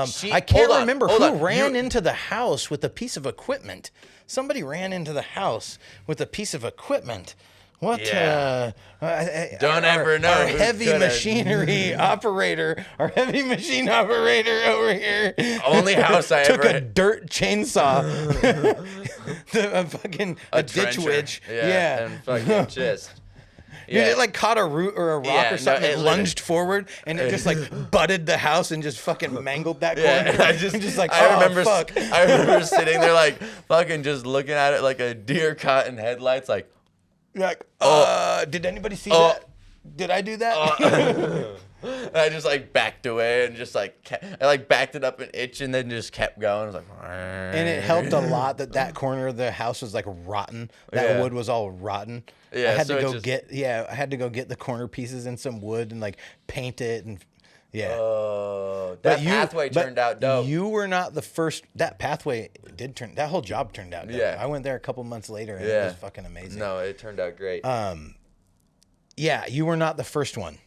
She- I can't hold on, remember hold who on. ran into the house with a piece of equipment. Somebody ran into the house with a piece of equipment. What? Yeah. Don't our- ever know Our who's heavy good at- machinery operator, our heavy machine operator over here. Only house I took ever a dirt chainsaw, a fucking a ditch trencher. witch. Yeah, and fucking just. Dude, it like caught a root or a rock Yeah, or something, no, it it literally- lunged forward, and it just like butted the house and just fucking mangled that Yeah, corner. I just like, I oh, remember fuck. I remember sitting there like fucking just looking at it like a deer caught in headlights, like You're like, did anybody see Oh. that? Did I do that? and I just like backed away and just like I like backed it up an inch and then just kept going. I was like, And it helped a lot that corner of the house was like rotten. That Yeah. wood was all rotten. Yeah, I had so to it go just- I had to go get the corner pieces and some wood and like paint it and yeah. Oh, But that pathway but turned out dope. You were not the first. That pathway did turn. That whole job turned out dope. Yeah. I went there a couple months later and it Yeah. was fucking amazing. No, it turned out great. Yeah, you were not the first one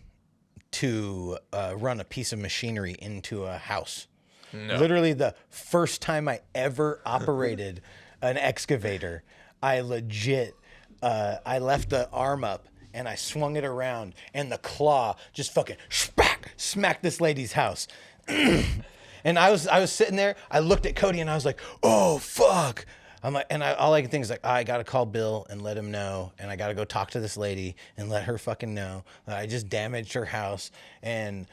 to run a piece of machinery into a house. No. Literally the first time I ever operated an excavator, I legit, I left the arm up and I swung it around and the claw just fucking smacked this lady's house. And I was sitting there, I looked at Cody and I was like, oh, fuck. I'm like, and all I can think is like, I gotta call Bill and let him know, and I gotta go talk to this lady and let her fucking know that I just damaged her house. And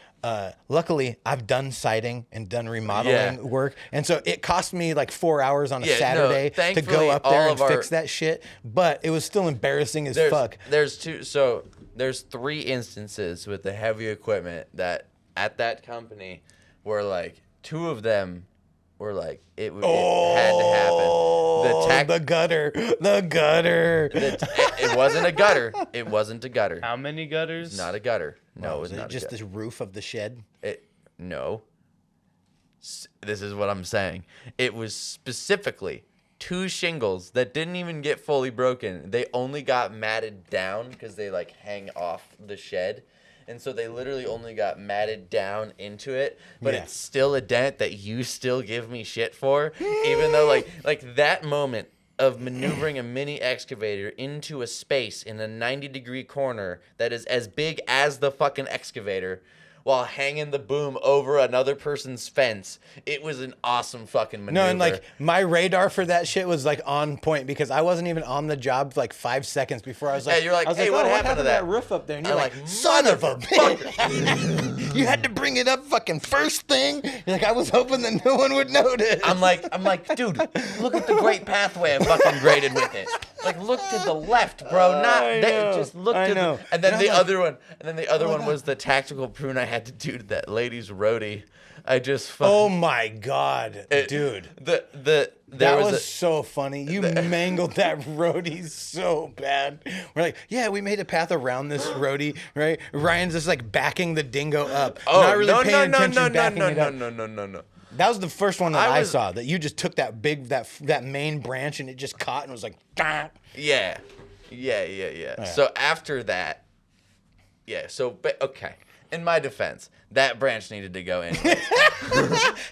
luckily, I've done siding and done remodeling work, and so it cost me like 4 hours on a Yeah, no, Saturday to thankfully, go up there all and of fix our- that shit. But it was still embarrassing as there's, fuck. There's there's 3 instances with the heavy equipment that at that company were like 2 of them were like it had to happen. The gutter. It wasn't a gutter. It wasn't a gutter. How many gutters? Not a gutter. No, Oh, it was not just a gutter. the roof of the shed. No. This is what I'm saying. It was specifically 2 shingles that didn't even get fully broken. They only got matted down because they like hang off the shed. And so they literally only got matted down into it, but Yeah. it's still a dent that you still give me shit for, even though like that moment of maneuvering a mini excavator into a space in a 90-degree corner that is as big as the fucking excavator while hanging the boom over another person's fence. It was an awesome fucking maneuver. No, and like my radar for that shit was like on point because I wasn't even on the job for like 5 seconds before I was like, Yeah, you're like, I was hey, like, what oh, happened to that roof up there? And you're I'm like, like, son of a bitch. You had to bring it up fucking first thing. You're like, I was hoping that no one would notice. I'm like, dude, look at the great pathway I fucking graded with it. Like, look to the left, bro. Just look I to know. the. And then And the I'm like, other one, was the tactical prune I had to do to that lady's roadie. I just. Oh my god, dude. There That was was so funny. You mangled that roadie so bad. We're like, yeah, we made a path around this roadie, right? Ryan's just like backing the dingo up. Oh, not really no, paying no, attention, no, backing no, it no, up. no, no, no, no. That was the first one that I was- saw. That you just took that big that main branch and it just caught and was like, "Gah." Yeah. So after that, okay. In my defense, that branch needed to go in.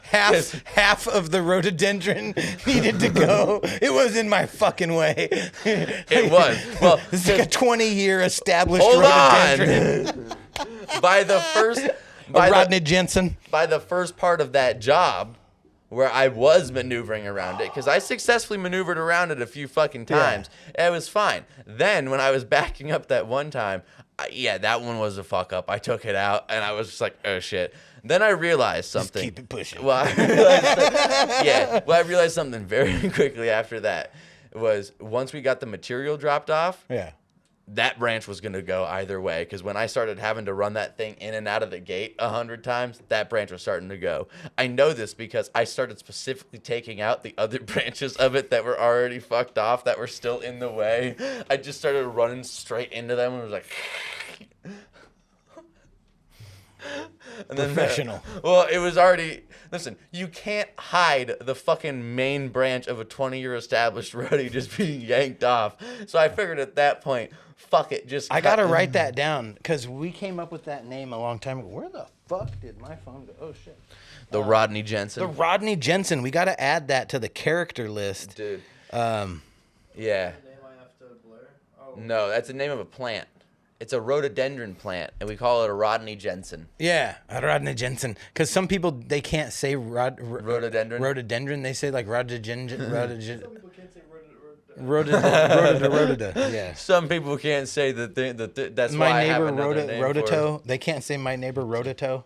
half of the rhododendron needed to go. It was in my fucking way. It was. Well, It's like a 20-year established hold rhododendron. on. By the first Rodney Jensen. by the first part of that job where I was maneuvering around it, because I successfully maneuvered around it a few fucking times. It was fine. Then when I was backing up that one time, that one was a fuck up. I took it out and I was just like, oh shit. Then I realized something. Keep it pushing. Well, I realized something very quickly after that. Was once we got the material dropped off, that branch was going to go either way, because when I started having to run that thing in and out of the gate 100 times, that branch was starting to go. I know this because I started specifically taking out the other branches of it that were already fucked off, that were still in the way. I just started running straight into them and was like... And then, Professional. Well, it was already... Listen, you can't hide the fucking main branch of a 20-year established roadie just being yanked off. So I figured at that point, fuck it, just... I got to write that down because we came up with that name a long time ago. Where the fuck did my phone go? Oh, shit. The Rodney Jensen. The Rodney Jensen. We got to add that to the character list. Dude. Yeah. Name I have to blur? Oh. No, that's the name of a plant. It's a rhododendron plant, and we call it a Rodney Jensen. Yeah, a Rodney Jensen. Because some people, they can't say Rhododendron? Rhododendron. They say like rhododendron. Some people can't say rhododendron. Yeah. Some people can't say that's why My I have neighbor another name for it. Rototo. They can't say my neighbor Rototo.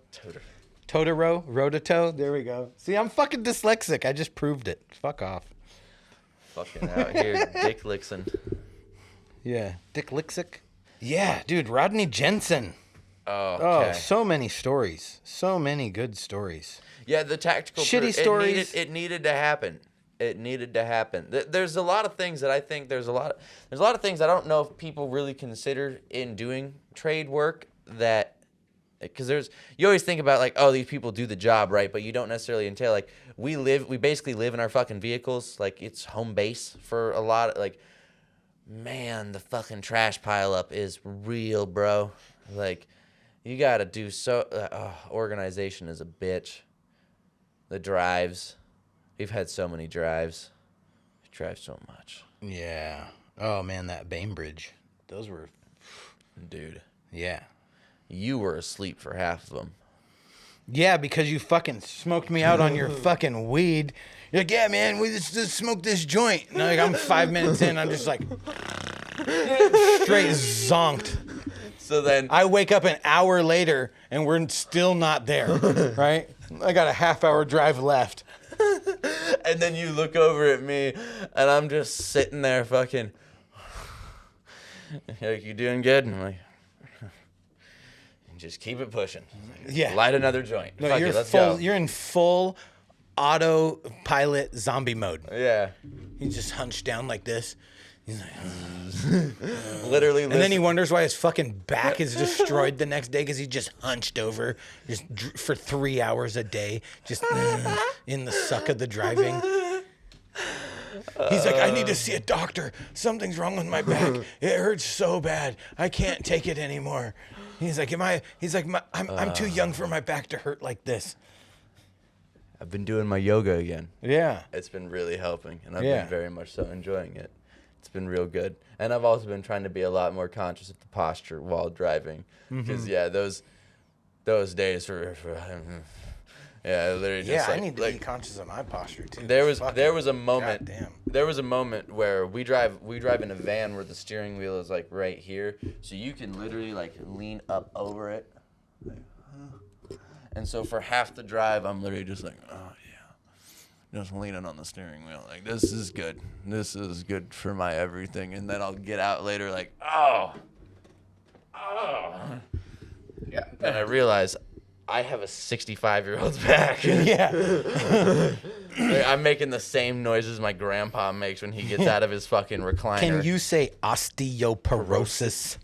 Totoro. Rototo. There we go. See, I'm fucking dyslexic. I just proved it. Fuck off. Fucking out here, Dick Lixon. Yeah. Dick Lixick. Yeah, dude. Rodney Jensen. Oh, Oh, okay. so many stories. So many good stories. Yeah, the tactical Shitty stories. It needed to happen. It needed to happen. There's a lot of things that I think there's a lot of things I don't know if people really consider in doing trade work, that because you always think about like, oh, these people do the job right, but you don't necessarily entail like we basically live in our fucking vehicles, like it's home base for a lot of, like, man, the fucking trash pileup is real, bro. Like, you gotta do organization is a bitch. The drives. We've had so many drives. We drive so much. Yeah. Oh, man, that Bainbridge. Those were... Dude. Yeah. You were asleep for half of them. Yeah, because you fucking smoked me out on your fucking weed. You're like, yeah, man, we just smoked this joint. And like, I'm 5 minutes in, I'm just like... straight zonked. So then... I wake up an hour later, and we're still not there, right? I got a half-hour drive left. And then you look over at me, and I'm just sitting there fucking... You're like, you doing good? And I'm like... Just keep it pushing. Yeah. Light another joint. No, Fuck you're it, let's full. go. You're in full autopilot zombie mode. Yeah. He's just hunched down like this. He's like, Literally. and then he wonders why his fucking back is destroyed the next day because he just hunched over just for 3 hours a day, just in the suck of the driving. He's like, I need to see a doctor. Something's wrong with my back. It hurts so bad. I can't take it anymore. He's like, I'm too young for my back to hurt like this. I've been doing my yoga again. Yeah. It's been really helping, and I've Yeah. been very much so enjoying it. It's been real good. And I've also been trying to be a lot more conscious of the posture while driving. Because, those days were yeah, literally just Yeah, I like, need to be conscious of my posture too. there was a moment goddamn. there was a moment where we drive in a van where the steering wheel is like right here, so you can literally like lean up over it, and so for half the drive I'm literally just like, oh yeah, just leaning on the steering wheel like this is good for my everything, and then I'll get out later like oh yeah, and I realize I have a 65-year-old's back. Yeah. Like, I'm making the same noises my grandpa makes when he gets out of his fucking recliner. Can you say osteoporosis?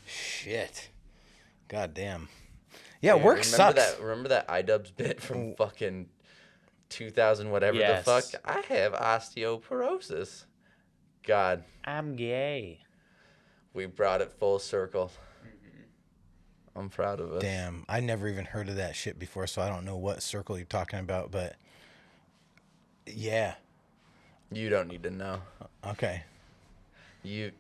Shit. God damn. Yeah, work sucks. Remember that iDubbbz bit from fucking 2000 whatever the fuck? I have osteoporosis. God. I'm gay. We brought it full circle. I'm proud of us. Damn, I never even heard of that shit before, so I don't know what circle you're talking about, but yeah. You don't need to know. Okay. Can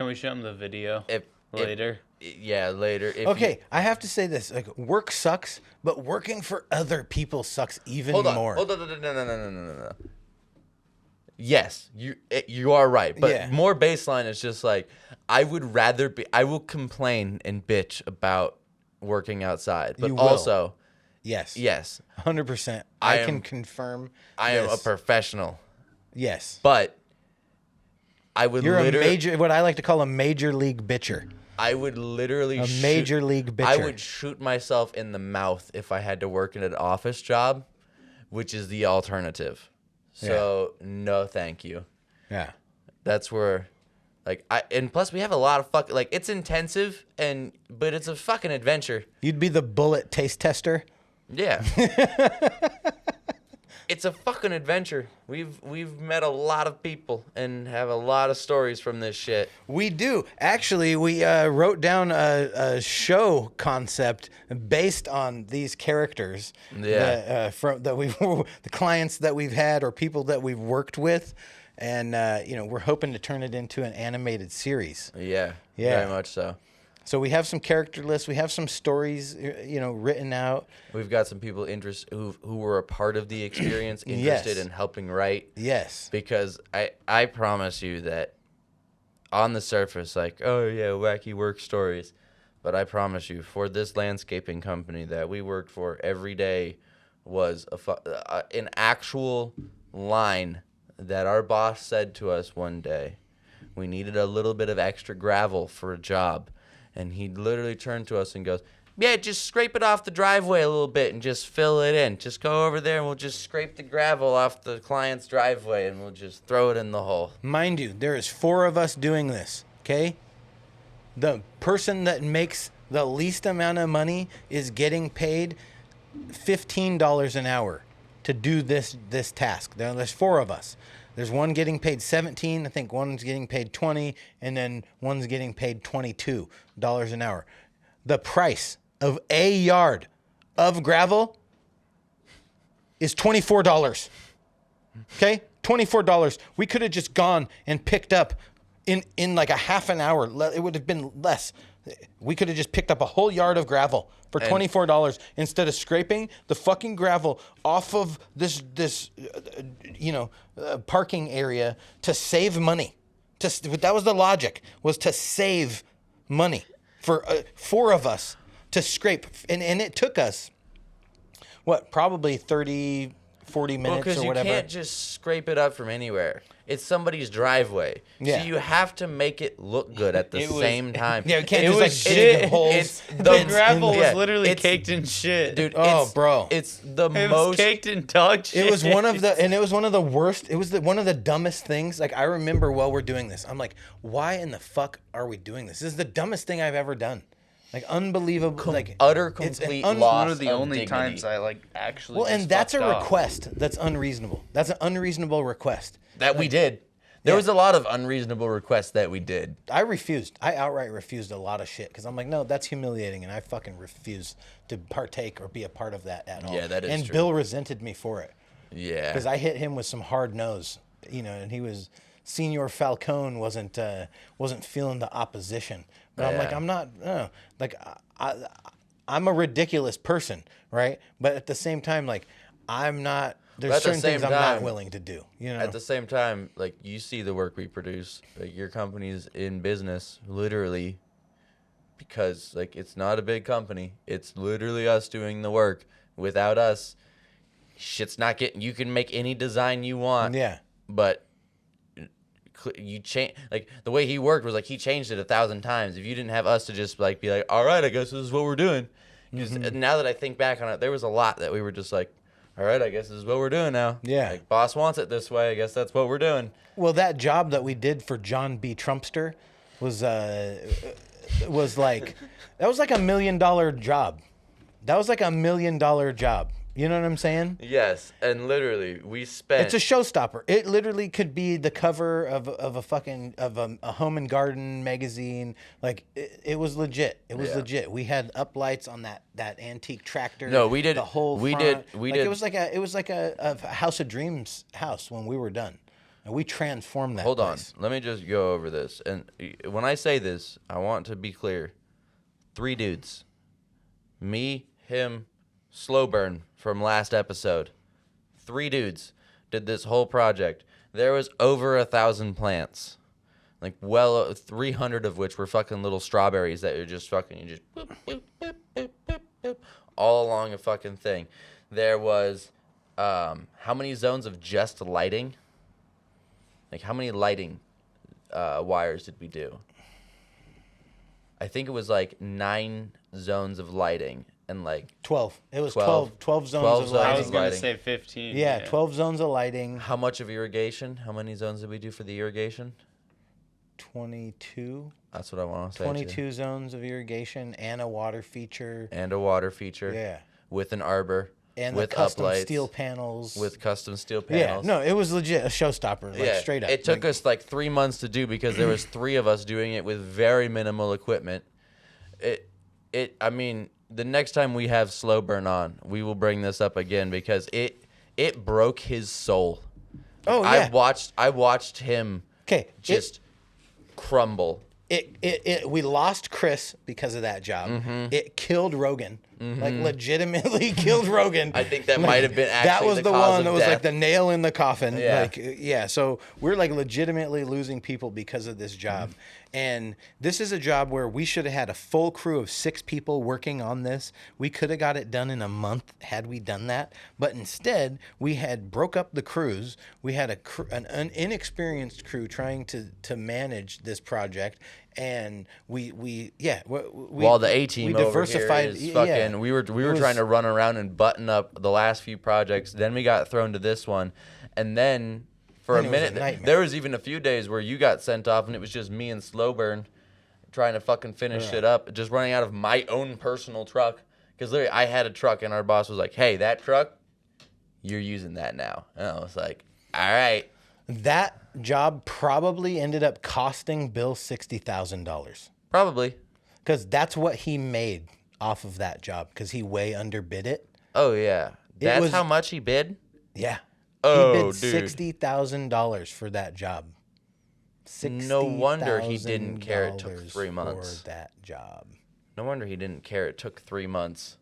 we show him the video If later? Yeah, later. Okay, I have to say this. Like, work sucks, but working for other people sucks even more. Hold on. No. Yes, you are right, but Yeah. more baseline is just like I will complain and bitch about working outside, but You will. also Yes. yes, 100%. I I can am- confirm I am a this. professional, Yes. but I would You're literally what I like to call a major league bitcher. I would literally A major league bitcher. I would shoot myself in the mouth if I had to work in an office job, which is the alternative. So no, thank you. Yeah. That's where, like, and plus we have a lot of like, it's intensive but it's a fucking adventure. You'd be the bullet taste tester. Yeah. It's a fucking adventure. We've met a lot of people and have a lot of stories from this shit. We do. Actually, we wrote down a show concept based on these characters. Yeah. The clients that we've had or people that we've worked with, and we're hoping to turn it into an animated series. Yeah. Yeah. Very much so. So we have some character lists. We have some stories, written out. We've got some people who were a part of the experience interested Yes. in helping write. Yes. Because I promise you that on the surface, like, oh yeah, wacky work stories. But I promise you, for this landscaping company that we worked for, every day was an actual line that our boss said to us one day. We needed a little bit of extra gravel for a job. And he literally turned to us and goes, yeah, just scrape it off the driveway a little bit and just fill it in. Just go over there and we'll just scrape the gravel off the client's driveway and we'll just throw it in the hole. Mind you, there is 4 of us doing this, okay? The person that makes the least amount of money is getting paid $15 an hour to do this task. There's 4 of us. There's one getting paid 17, I think one's getting paid 20, and then one's getting paid $22 an hour. The price of a yard of gravel is $24. Okay? $24. We could have just gone and picked up in like a half an hour. It would have been less. We could have just picked up a whole yard of gravel for $24 instead of scraping the fucking gravel off of this parking area to save money. That was the logic, was to save money for 4 of us to scrape. And it took us, probably 30, 40 minutes because or you whatever. can't just scrape it up from anywhere. It's somebody's driveway. Yeah. So you have to make it look good at the same time. Yeah, you can't It just was like shit. dig holes. It's The gravel yeah, was literally it's- caked in shit. Dude, Oh, bro. It's the it was most... caked in dog shit. It was one of the worst. It was one of the dumbest things. Like, I remember while we're doing this, I'm like, why in the fuck are we doing this? This is the dumbest thing I've ever done. Like, unbelievable. utter it's an complete un- loss one of the of only dignity. times I actually. Well, and just that's a fucked off. request that's unreasonable. That's an unreasonable request. That we did. There Yeah. was a lot of unreasonable requests that we did. I refused. I outright refused a lot of shit because I'm like, no, that's humiliating, and I fucking refuse to partake or be a part of that at all. Yeah, that is and true. Bill resented me for it Yeah. because I hit him with some hard nose, and he was Senior Falcone wasn't feeling the opposition. But I'm like, Yeah. I'm not. Like I'm a ridiculous person, right? But at the same time, like, I'm not. There's But at the certain things same I'm not time- willing to do. You know. At the same time, like, you see the work we produce. Like, your company's in business, literally, because, like, it's not a big company. It's literally us doing the work. Without us, shit's not getting. You can make any design you want. Yeah. But you change, like, the way he worked was like he changed it 1,000 times. If you didn't have us to just like be like, all right, I guess this is what we're doing. Because now that I think back on it, there was a lot that we were just like, all right, I guess this is what we're doing now. Yeah. Like, boss wants it this way. I guess that's what we're doing. Well, that job that we did for John B. Trumpster was like that was like $1 million job. That was like $1 million job. You know what I'm saying? Yes, and literally we spent. It's a showstopper. It literally could be the cover of a home and garden magazine. Like it was legit. It was Yeah. legit. We had uplights on that antique tractor. No, we did- the whole. we front. did- we Like, did- It was like a House of Dreams house when we were done, and we transformed that. Hold on. place. Let me just go over this. And when I say this, I want to be clear. 3 dudes. Me, him, Slow Burn from last episode. 3 dudes did this whole project. There was over 1,000 plants. Like, well, 300 of which were fucking little strawberries that are just fucking, you just boop, boop, boop, boop, boop, boop, all along a fucking thing. There was, how many zones of just lighting? Like, how many lighting wires did we do? I think it was like 9 zones of lighting and like 12. It was 12. 12 zones 12 of zones I lighting. was gonna lighting. say 15. Yeah, 12 zones of lighting. how much of irrigation? How many zones did we do for the irrigation? 22. That's what I want to say. 22 zones of irrigation and a water feature. And a water feature. Yeah. With an arbor. And with the custom uplights, steel panels. With custom steel yeah, panels. no, it was legit a showstopper, like straight up. It took Like, us like 3 months to do because there was 3 of us doing it with very minimal equipment. I mean, the next time we have Slow Burn on, we will bring this up again because it broke his soul. Oh, yeah. I watched him 'Kay, just crumble. we lost Chris because of that job. Mm-hmm. It killed Rogan. Like legitimately killed Rogan. I think that might have been that actually was the the cause one of that was like death. the nail in the coffin. Yeah. Like yeah, so we're like legitimately losing people because of this job. Mm-hmm. And this is a job where we should have had a full crew of 6 people working on this. We could have got it done in a month had we done that. But instead, we had broke up the crews. We had an inexperienced crew trying to manage this project. And we While the A team we over diversified. here is fucking, yeah. we were It was- trying to run around and button up the last few projects. Then we got thrown to this one, and then for And a it was a minute, nightmare. there was even a few days where you got sent off, and it was just me and Slow Burn trying to fucking finish it up, just running out of my own personal truck. Because literally, I had a truck, and our boss was like, "Hey, that truck, you're using that now." And I was like, "All right." That job probably ended up costing Bill $60,000 Probably. because that's what he made off of that job because he way underbid it. Oh yeah, that's was- how much he bid. Yeah. Oh, he bid dude. $60,000 for that job. No wonder he didn't care it took $60,000 3 months. for that job. No wonder he didn't care. It took 3 months.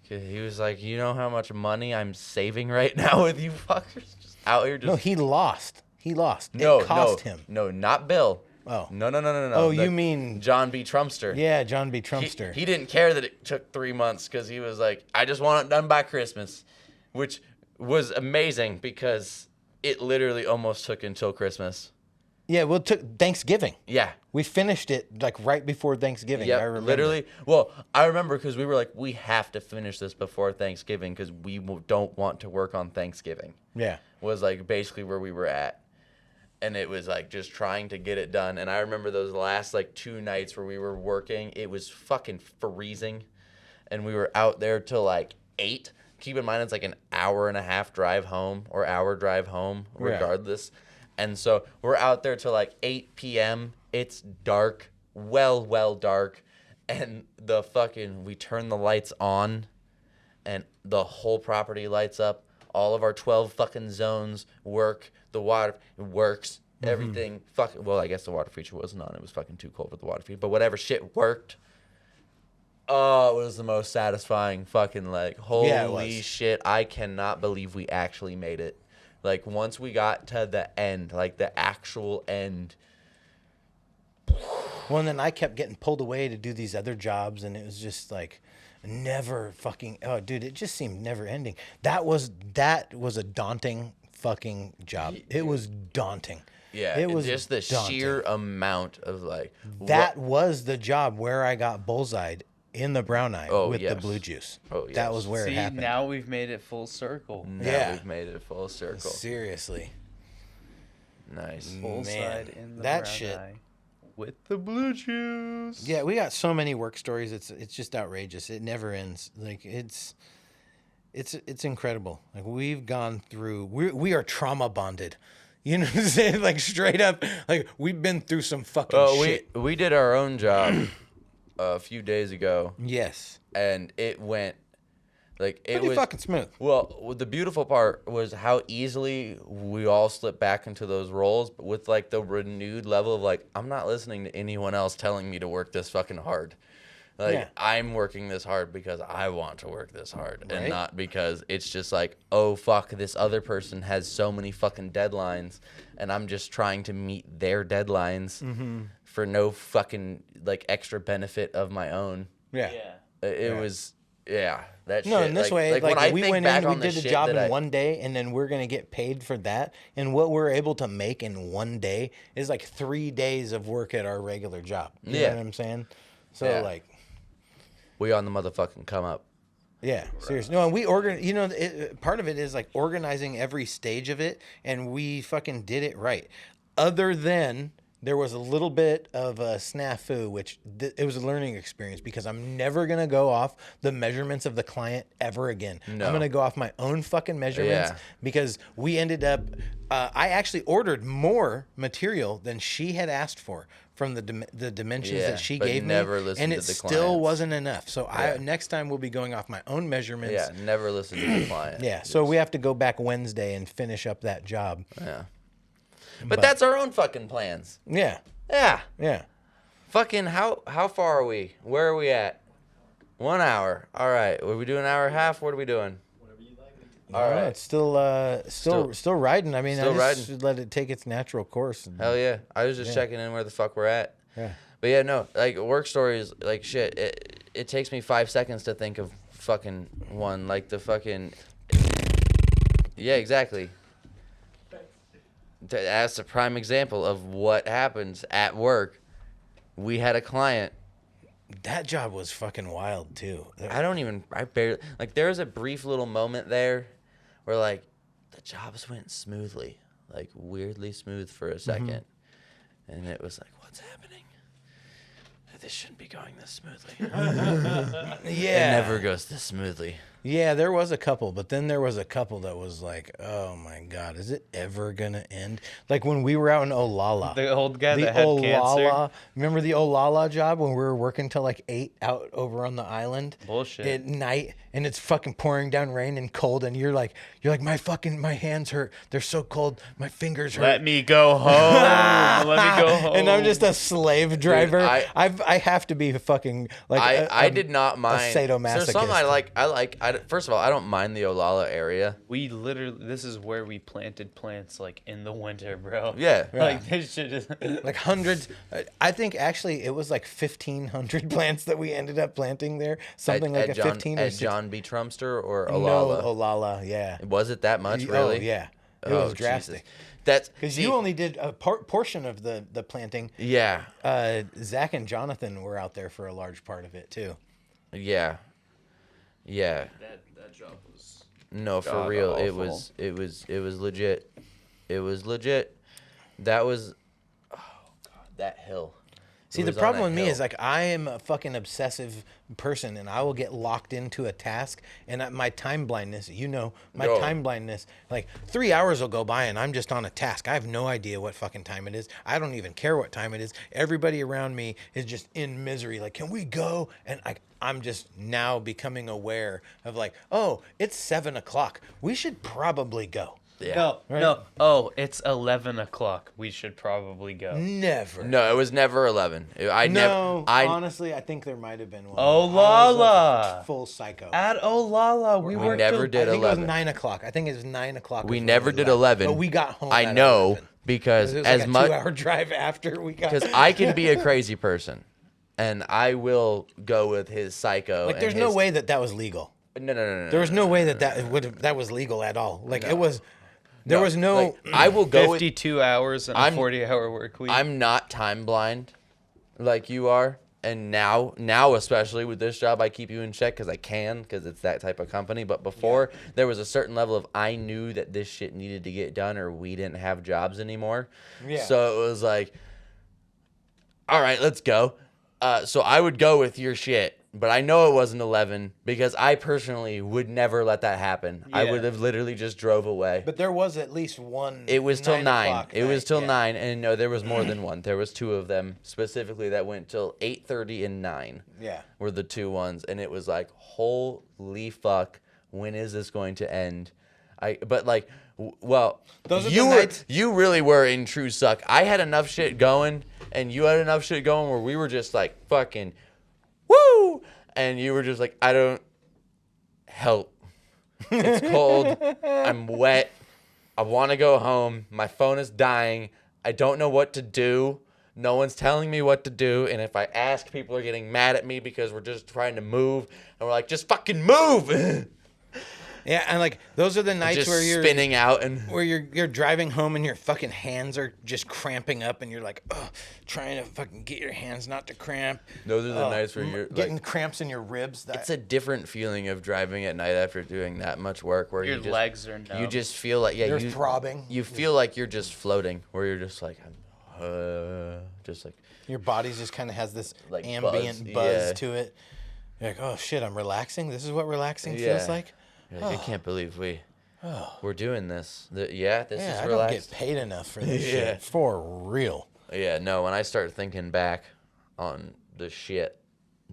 'Cause he was like, you know how much money I'm saving right now with you fuckers? Just out here just... No, he lost. He lost. No, it cost him. No, not Bill. Oh. No. Oh, you mean- John B. Trumpster. Yeah, John B. Trumpster. He didn't care that it took 3 months because he was like, I just want it done by Christmas. Which was amazing because it literally almost took until Christmas. Yeah, well, it took Thanksgiving. Yeah. We finished it like right before Thanksgiving. I Yeah, remember. literally. Well, I remember because we were like, we have to finish this before Thanksgiving because we don't want to work on Thanksgiving. Yeah. Was like basically where we were at. And it was like just trying to get it done. And I remember those last like 2 nights where we were working. It was fucking freezing. And we were out there till like 8. Keep in mind it's like an hour and a half drive home or hour drive home regardless. And so we're out there till like 8 p.m. It's dark, well dark. And we turn the lights on and the whole property lights up. All of our 12 fucking zones work. The water works. Everything fucking, well, I guess the water feature wasn't on. It was fucking too cold for the water feature. But whatever shit worked. Oh, it was the most satisfying fucking like holy Yeah, it was. shit. I cannot believe we actually made it. Like once we got to the end, like the actual end. Well, and then I kept getting pulled away to do these other jobs, and it was just like never fucking. Oh, dude, it just seemed never ending. That was a daunting fucking job. It was daunting. Yeah, it was just the daunting. sheer amount of like That was the job where I got bullseyed in the brown eye with the yes. blue juice. Oh, That yes. was where See, it happened. now we've made it full circle. Now Yeah. we've made it full circle. Seriously. Nice. Full Man, side in the that brown shit. eye with the blue juice. Yeah, we got so many work stories. It's just outrageous. It never ends. Like it's incredible. Like we've gone through. We are trauma bonded. You know what I'm saying? Like straight up. Like we've been through some fucking Oh, shit. we did our own job a few days ago, Yes. and it went like it Pretty was fucking smooth. Well, the beautiful part was how easily we all slipped back into those roles, but with like the renewed level of like, I'm not listening to anyone else telling me to work this fucking hard. Like Yeah. I'm working this hard because I want to work this hard, and Right. not because it's just like, oh fuck, this other person has so many fucking deadlines, and I'm just trying to meet their deadlines for no fucking like extra benefit of my own. Yeah. It was that No, shit. in this like, way, like, like when I we think went back in, we on the did a shit job that in I- one day, and then we're gonna get paid for that. And what we're able to make in one day is like 3 days of work at our regular job. You Yeah. know what I'm saying? So Yeah. like, we on the motherfucking come up. yeah, seriously. No, and we part of it is like organizing every stage of it, and we fucking did it right. Other than there was a little bit of a snafu, which it was a learning experience because I'm never gonna go off the measurements of the client ever again. No. I'm gonna go off my own fucking measurements Yeah. because we ended up. I actually ordered more material than she had asked for from the dimensions Yeah, that she but gave never me, listened and to it the still clients. wasn't enough. So Yeah. next time we'll be going off my own measurements. Yeah, never listen to the client. Yeah, so we have to go back Wednesday and finish up that job. Yeah. But that's our own fucking plans. Yeah, Yeah. yeah. Fucking how far are we? Where are we at? 1 hour. All right. Are we doing an hour and a half? What are we doing? All No, right. it's still riding. I mean, Still I just riding. should let it take its natural course. Hell yeah. I was just checking in where the fuck we're at. Yeah. But yeah, no, like work stories, like shit. It takes me 5 seconds to think of fucking one. Like the fucking. Yeah, exactly. That's a prime example of what happens at work. We had a client. That job was fucking wild too. I barely, like, there was a brief little moment there where, like, the jobs went smoothly, like, weirdly smooth for a second. And it was like, what's happening? This shouldn't be going this smoothly. Yeah. It never goes this smoothly. Yeah, there was a couple, but then there was a couple that was like, oh my God, is it ever going to end? Like when we were out in Olala. The old guy The that had cancer. Olala. Remember the Olala job when we were working till like 8 out over on the island? Bullshit. At night, and it's fucking pouring down rain and cold, and you're like, my hands hurt. They're so cold. My fingers hurt. Let me go home. Let me go home. And I'm just a slave driver. I I have to be fucking like. I did not mind. A sadomasochist. So something I like. First of all, I don't mind the Olala area. We literally, this is where we planted plants like in the winter, bro. Yeah. Like this shit is. Like hundreds. I think actually it was like 1,500 plants that we ended up planting there. Something like at a 15 or at 16. John B. Trumpster or No, Olala. Olala, yeah. Was it that much, really? Oh, yeah. It Oh, was drastic. Jesus. That's Because see, you only did a portion of the planting. Yeah. Zach and Jonathan were out there for a large part of it too. Yeah. Yeah. That job was. No, for God real. It awful. was legit. It was legit. That was oh god, that hill. See, It the was on problem that with me hill. is like I am a fucking obsessive person, and I will get locked into a task, and my time blindness. My Oh. time blindness. Like 3 hours will go by, and I'm just on a task. I have no idea what fucking time it is. I don't even care what time it is. Everybody around me is just in misery. Like, can we go? And I'm just now becoming aware of like, oh, it's 7 o'clock. We should probably go. Yeah. No. Oh, it's 11 o'clock. We should probably go. Never. No, it was never 11. Honestly, I think there might have been one. Oh, I was Lala. a full psycho. At Olala, we worked never till- did I think it was 11. 9 o'clock. I think it was 9 o'clock. We is when never we did left. 11. But we got home. I at know 11. because It was as like a much 2-hour drive after we got. because I can be a crazy person, and I will go with his psycho. Like, there's and no his- way that was legal. No. There was no way that was legal at all. Like it was. There was no. Like, I will go with. 52 hours and a 40-hour work week. I'm not time blind, like you are, and now especially with this job, I keep you in check because it's that type of company. But before, there was a certain level of I knew that this shit needed to get done, or we didn't have jobs anymore. Yeah. So it was like, all right, let's go. So I would go with your shit. But I know it wasn't 11 because I personally would never let that happen. I Yeah. would have literally just drove away. But there was at least one. It was till 9. o'clock It was night, till yeah. 9, and no, there was more than one. There was 2 of them specifically that went till 8:30 and 9. Yeah. Were the 2 ones, and it was like, holy fuck, when is this going to end? But like, well, Those are the you nights- you really were in true suck. I had enough shit going, and you had enough shit going where we were just like fucking, woo, and you were just like, I don't help. It's cold. I'm wet. I want to go home. My phone is dying. I don't know what to do. No one's telling me what to do. And if I ask, people are getting mad at me because we're just trying to move. And we're like, just fucking move. Yeah, and like those are the nights just where you're spinning out and where you're driving home and your fucking hands are just cramping up and you're like, trying to fucking get your hands not to cramp. those are the nights where you're Getting like, cramps in your ribs. it's a different feeling of driving at night after doing that much work where Your you just, legs are numb. you just feel like, yeah, They're you throbbing. You feel like you're just floating where you're just like, just like, Your body just kind of has this Like ambient buzz, buzz yeah. to it. You're like, oh shit, I'm relaxing. This is what relaxing Yeah. feels like. you're like, I can't believe we're doing this. This Yeah, is I don't relaxed. get paid enough for this Yeah. shit. For real. Yeah, no, when I start thinking back on the shit,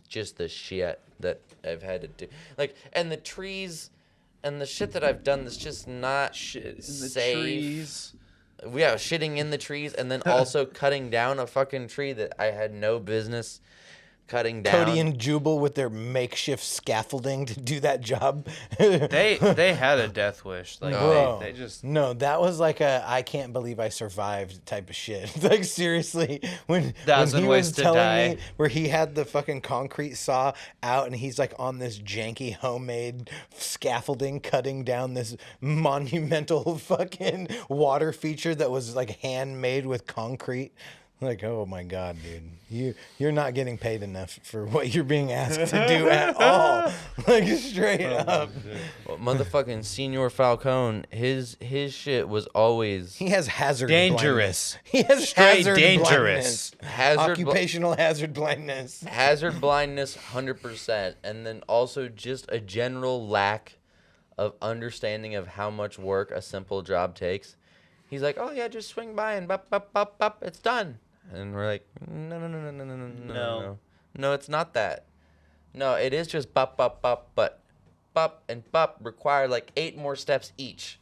just the shit that I've had to do. Like, and the trees and the shit that I've done that's just not Shit in the safe. trees. Yeah, shitting in the trees and then also cutting down a fucking tree that I had no business cutting down. Cody and Jubal with their makeshift scaffolding to do that job. They had a death wish. Like Bro, they just no, that was like a I can't believe I survived type of shit. Like seriously, when Thousand he ways was to telling die. me where he had the fucking concrete saw out and he's like on this janky homemade scaffolding cutting down this monumental fucking water feature that was like handmade with concrete. Like, oh my god, dude, you're not getting paid enough for what you're being asked to do at all. Like straight up. Well, motherfucking Senor Falcone, his shit was always He has hazard Dangerous. blindness. He has Straight hazard dangerous. Occupational hazard blindness. hazard blindness 100%, and then also just a general lack of understanding of how much work a simple job takes. He's like, oh yeah, just swing by and bop, bop, bop, bop, it's done. And we're like, no, it's not that. No, it is just bop, bop, bop, but bop and bop require like 8 more steps each.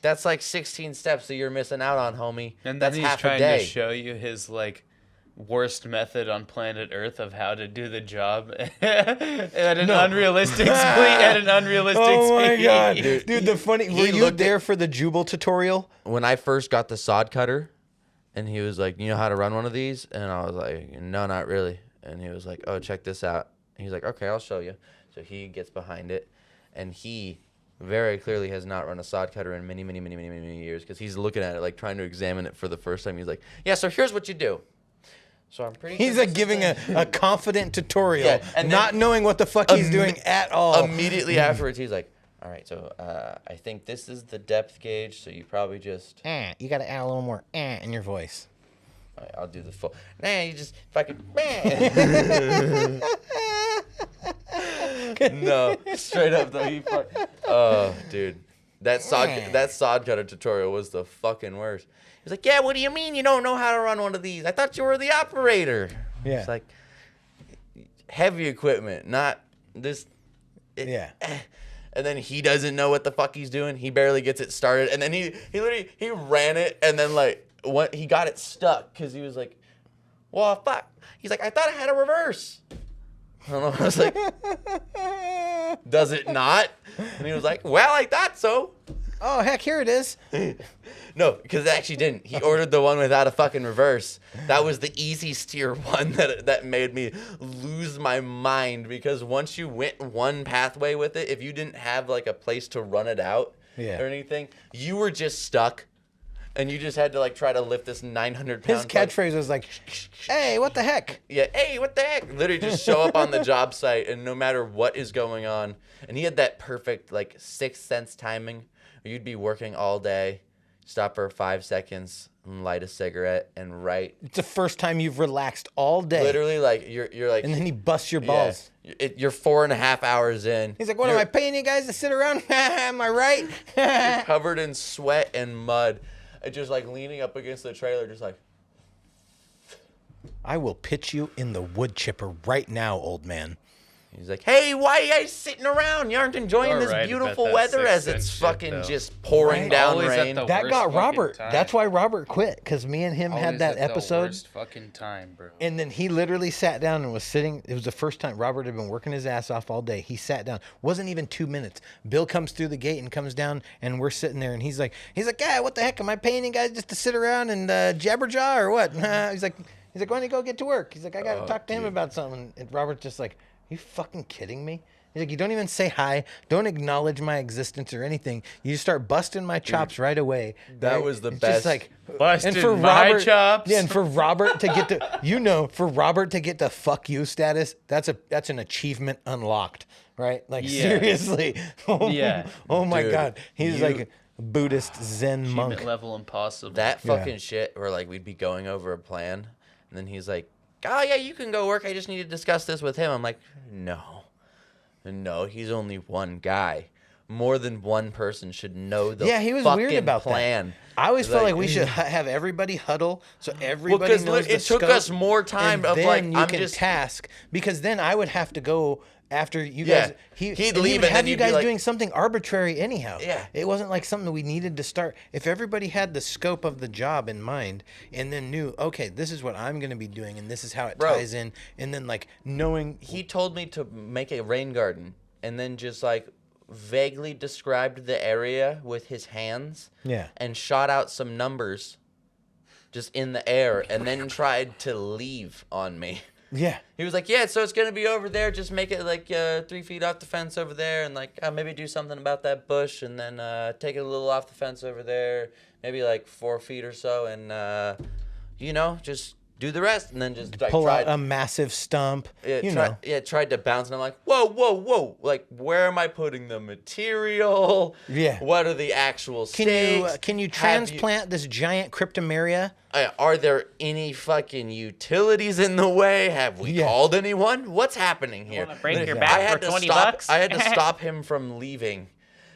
That's like 16 steps that you're missing out on, homie. and then that's he's half a trying day. to show you his like worst method on planet Earth of how to do the job at an unrealistic Oh my speed. god, dude! The funny. Were you looked there for the Jubal tutorial? When I first got the sod cutter, and he was like, you know how to run one of these? And I was like, no, not really. And he was like, oh, check this out. He's like, okay, I'll show you. So he gets behind it, and he very clearly has not run a sod cutter in many years because he's looking at it like trying to examine it for the first time. He's like, yeah, so here's what you do. So I'm pretty. He's sure like giving a confident tutorial, Yeah, and then not knowing what the fuck he's doing at all. Immediately afterwards, he's like, all right, so I think this is the depth gauge, so you probably just. You got to add a little more in your voice. All right, I'll do the full. Nah, you just fucking. No, straight up though. Oh, dude, that sod cutter tutorial was the fucking worst. He's like, yeah, what do you mean you don't know how to run one of these? I thought you were the operator. Yeah. It's like heavy equipment, not this. Yeah. and then he doesn't know what the fuck he's doing. He barely gets it started, and then he literally he ran it, and then like he got it stuck because he was like, well, fuck. He's like, I thought I had a reverse. I don't know. I was like, does it not? And he was like, well, I thought so. Oh, heck, here it is. No, because it actually didn't. He ordered the one without a fucking reverse. That was the easy steer one that made me lose my mind, because once you went one pathway with it, if you didn't have like a place to run it out or anything, you were just stuck. And you just had to like try to lift this 900 pound. His catchphrase was like, "Hey, what the heck?" Yeah, hey, what the heck? Literally just show up on the job site, and no matter what is going on, and he had that perfect like sixth sense timing, where you'd be working all day, stop for 5 seconds, and light a cigarette, and write. It's the first time you've relaxed all day. Literally, like you're like. And then he busts your balls. Yeah, you're 4.5 hours in. He's like, "What am I paying you guys to sit around? Am I right?" You're covered in sweat and mud. Just like leaning up against the trailer, just like. I will pitch you in the wood chipper right now, old man. He's like, hey, why are you guys sitting around? You aren't enjoying You're this right beautiful about that weather as sixth it's sense fucking shit, though. just pouring Right? down Always at rain. the That worst got fucking Robert. time. That's why Robert quit, because me and him had Always that at the episode. worst fucking time, bro. And then he literally sat down and was sitting. It was the first time Robert had been working his ass off all day. He sat down. Wasn't even 2 minutes. Bill comes through the gate and comes down, and we're sitting there. And he's like, "Yeah, what the heck? Am I paying you guys just to sit around and jabberjaw or what?" He's like, "Why don't you go get to work?" He's like, "I got to talk to him about something." And Robert's just like, "Are you fucking kidding me?" He's like, "You don't even say hi. Don't acknowledge my existence or anything. You just start busting my chops right away." That right? was the It's best. Just like, Busting my chops. Yeah, and for Robert to get to, for Robert to get the "fuck you" status, that's an achievement unlocked, right? Like Yeah. seriously. Oh, Yeah. Oh my Dude, God, he's you- like a Buddhist Zen monk. Achievement level impossible. That fucking shit where like we'd be going over a plan, and then he's like, oh yeah, you can go work. I just need to discuss this with him. I'm like, no, he's only one guy. More than one person should know the Yeah, he was fucking weird about plan. that. I always felt like we should have everybody huddle so everybody Well, 'cause knows the it took scope, us more time and of, then like, you I'm can just- task, because then I would have to go after you Yeah. guys. He'd and leave, he would and then have you you'd be guys like- doing something arbitrary anyhow. Yeah. It wasn't like something that we needed to start. If everybody had the scope of the job in mind and then knew, okay, this is what I'm going to be doing and this is how it Bro. ties in, and then like knowing He told me to make a rain garden, and then just like vaguely described the area with his hands. Yeah. And shot out some numbers just in the air, and then tried to leave on me. yeah. He was like, yeah, so it's going to be over there. Just make it like 3 feet off the fence over there, and like maybe do something about that bush, and then take it a little off the fence over there, maybe like 4 feet or so, and, just do the rest. And then just like, Pull out a massive stump. tried to bounce, and I'm like, whoa. Like, where am I putting the material? Yeah. What are the actual stakes? Can you Have transplant this giant cryptomeria? Are there any fucking utilities in the way? Have we Yeah. called anyone? What's happening here? Wanna break your I back had for to 20 stop. bucks? I had to stop him from leaving,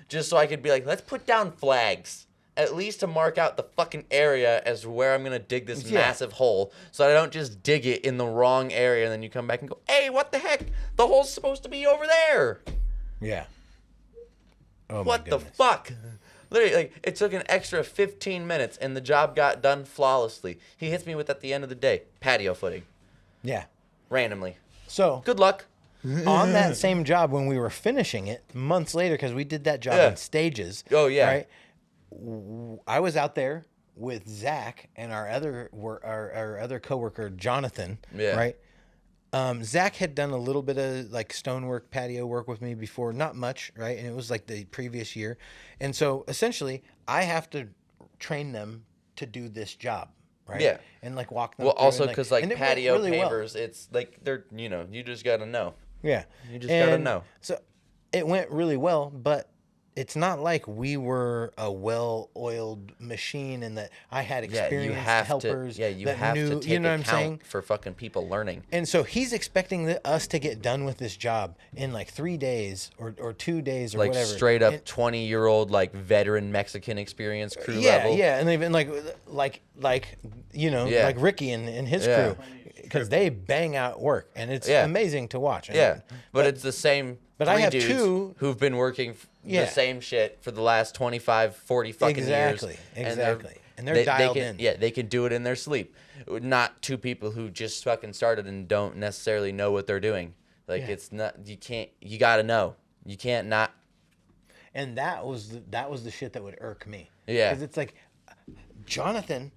just so I could be like, let's put down flags, at least to mark out the fucking area as where I'm gonna dig this Yeah. massive hole, so I don't just dig it in the wrong area, and then you come back and go, hey, what the heck? The hole's supposed to be over there. Yeah. Oh my What the goodness. fuck? Literally, like, it took an extra 15 minutes, and the job got done flawlessly. He hits me with, at the end of the day, patio footing, Yeah. randomly. So Good luck. on that same job, when we were finishing it months later, because we did that job Yeah. in stages. Oh, yeah. Right. I was out there with Zach and our other coworker Jonathan. Yeah. Right. Zach had done a little bit of like stonework, patio work with me before, not much, right? And it was like the previous year, and so essentially, I have to train them to do this job, right? Yeah. And like walk them. Well, through also and, because and it went patio really well. pavers, it's like they're you just gotta know. Yeah. You just gotta And know. So it went really well, but it's not like we were a well-oiled machine and that I had Yeah, experienced you have helpers to. Yeah, you that have knew, to take you know what I'm account saying? for fucking people learning. And so he's expecting us to get done with this job in like 3 days or 2 days or Like whatever. straight up And- 20-year-old like veteran Mexican experience crew yeah, level. yeah, and even like Yeah. like Ricky and his Yeah. crew, because they bang out work and it's Yeah. amazing to watch. Yeah, but it's the same But I have dudes two who've been working Yeah. the same shit for the last 25, 40 fucking years. Exactly. And they're dialed they in. Yeah, they can do it in their sleep. Not two people who just fucking started and don't necessarily know what they're doing. Like, Yeah. it's not, you gotta know. You can't not. And that was the shit that would irk me. Yeah. Because it's like, Jonathan,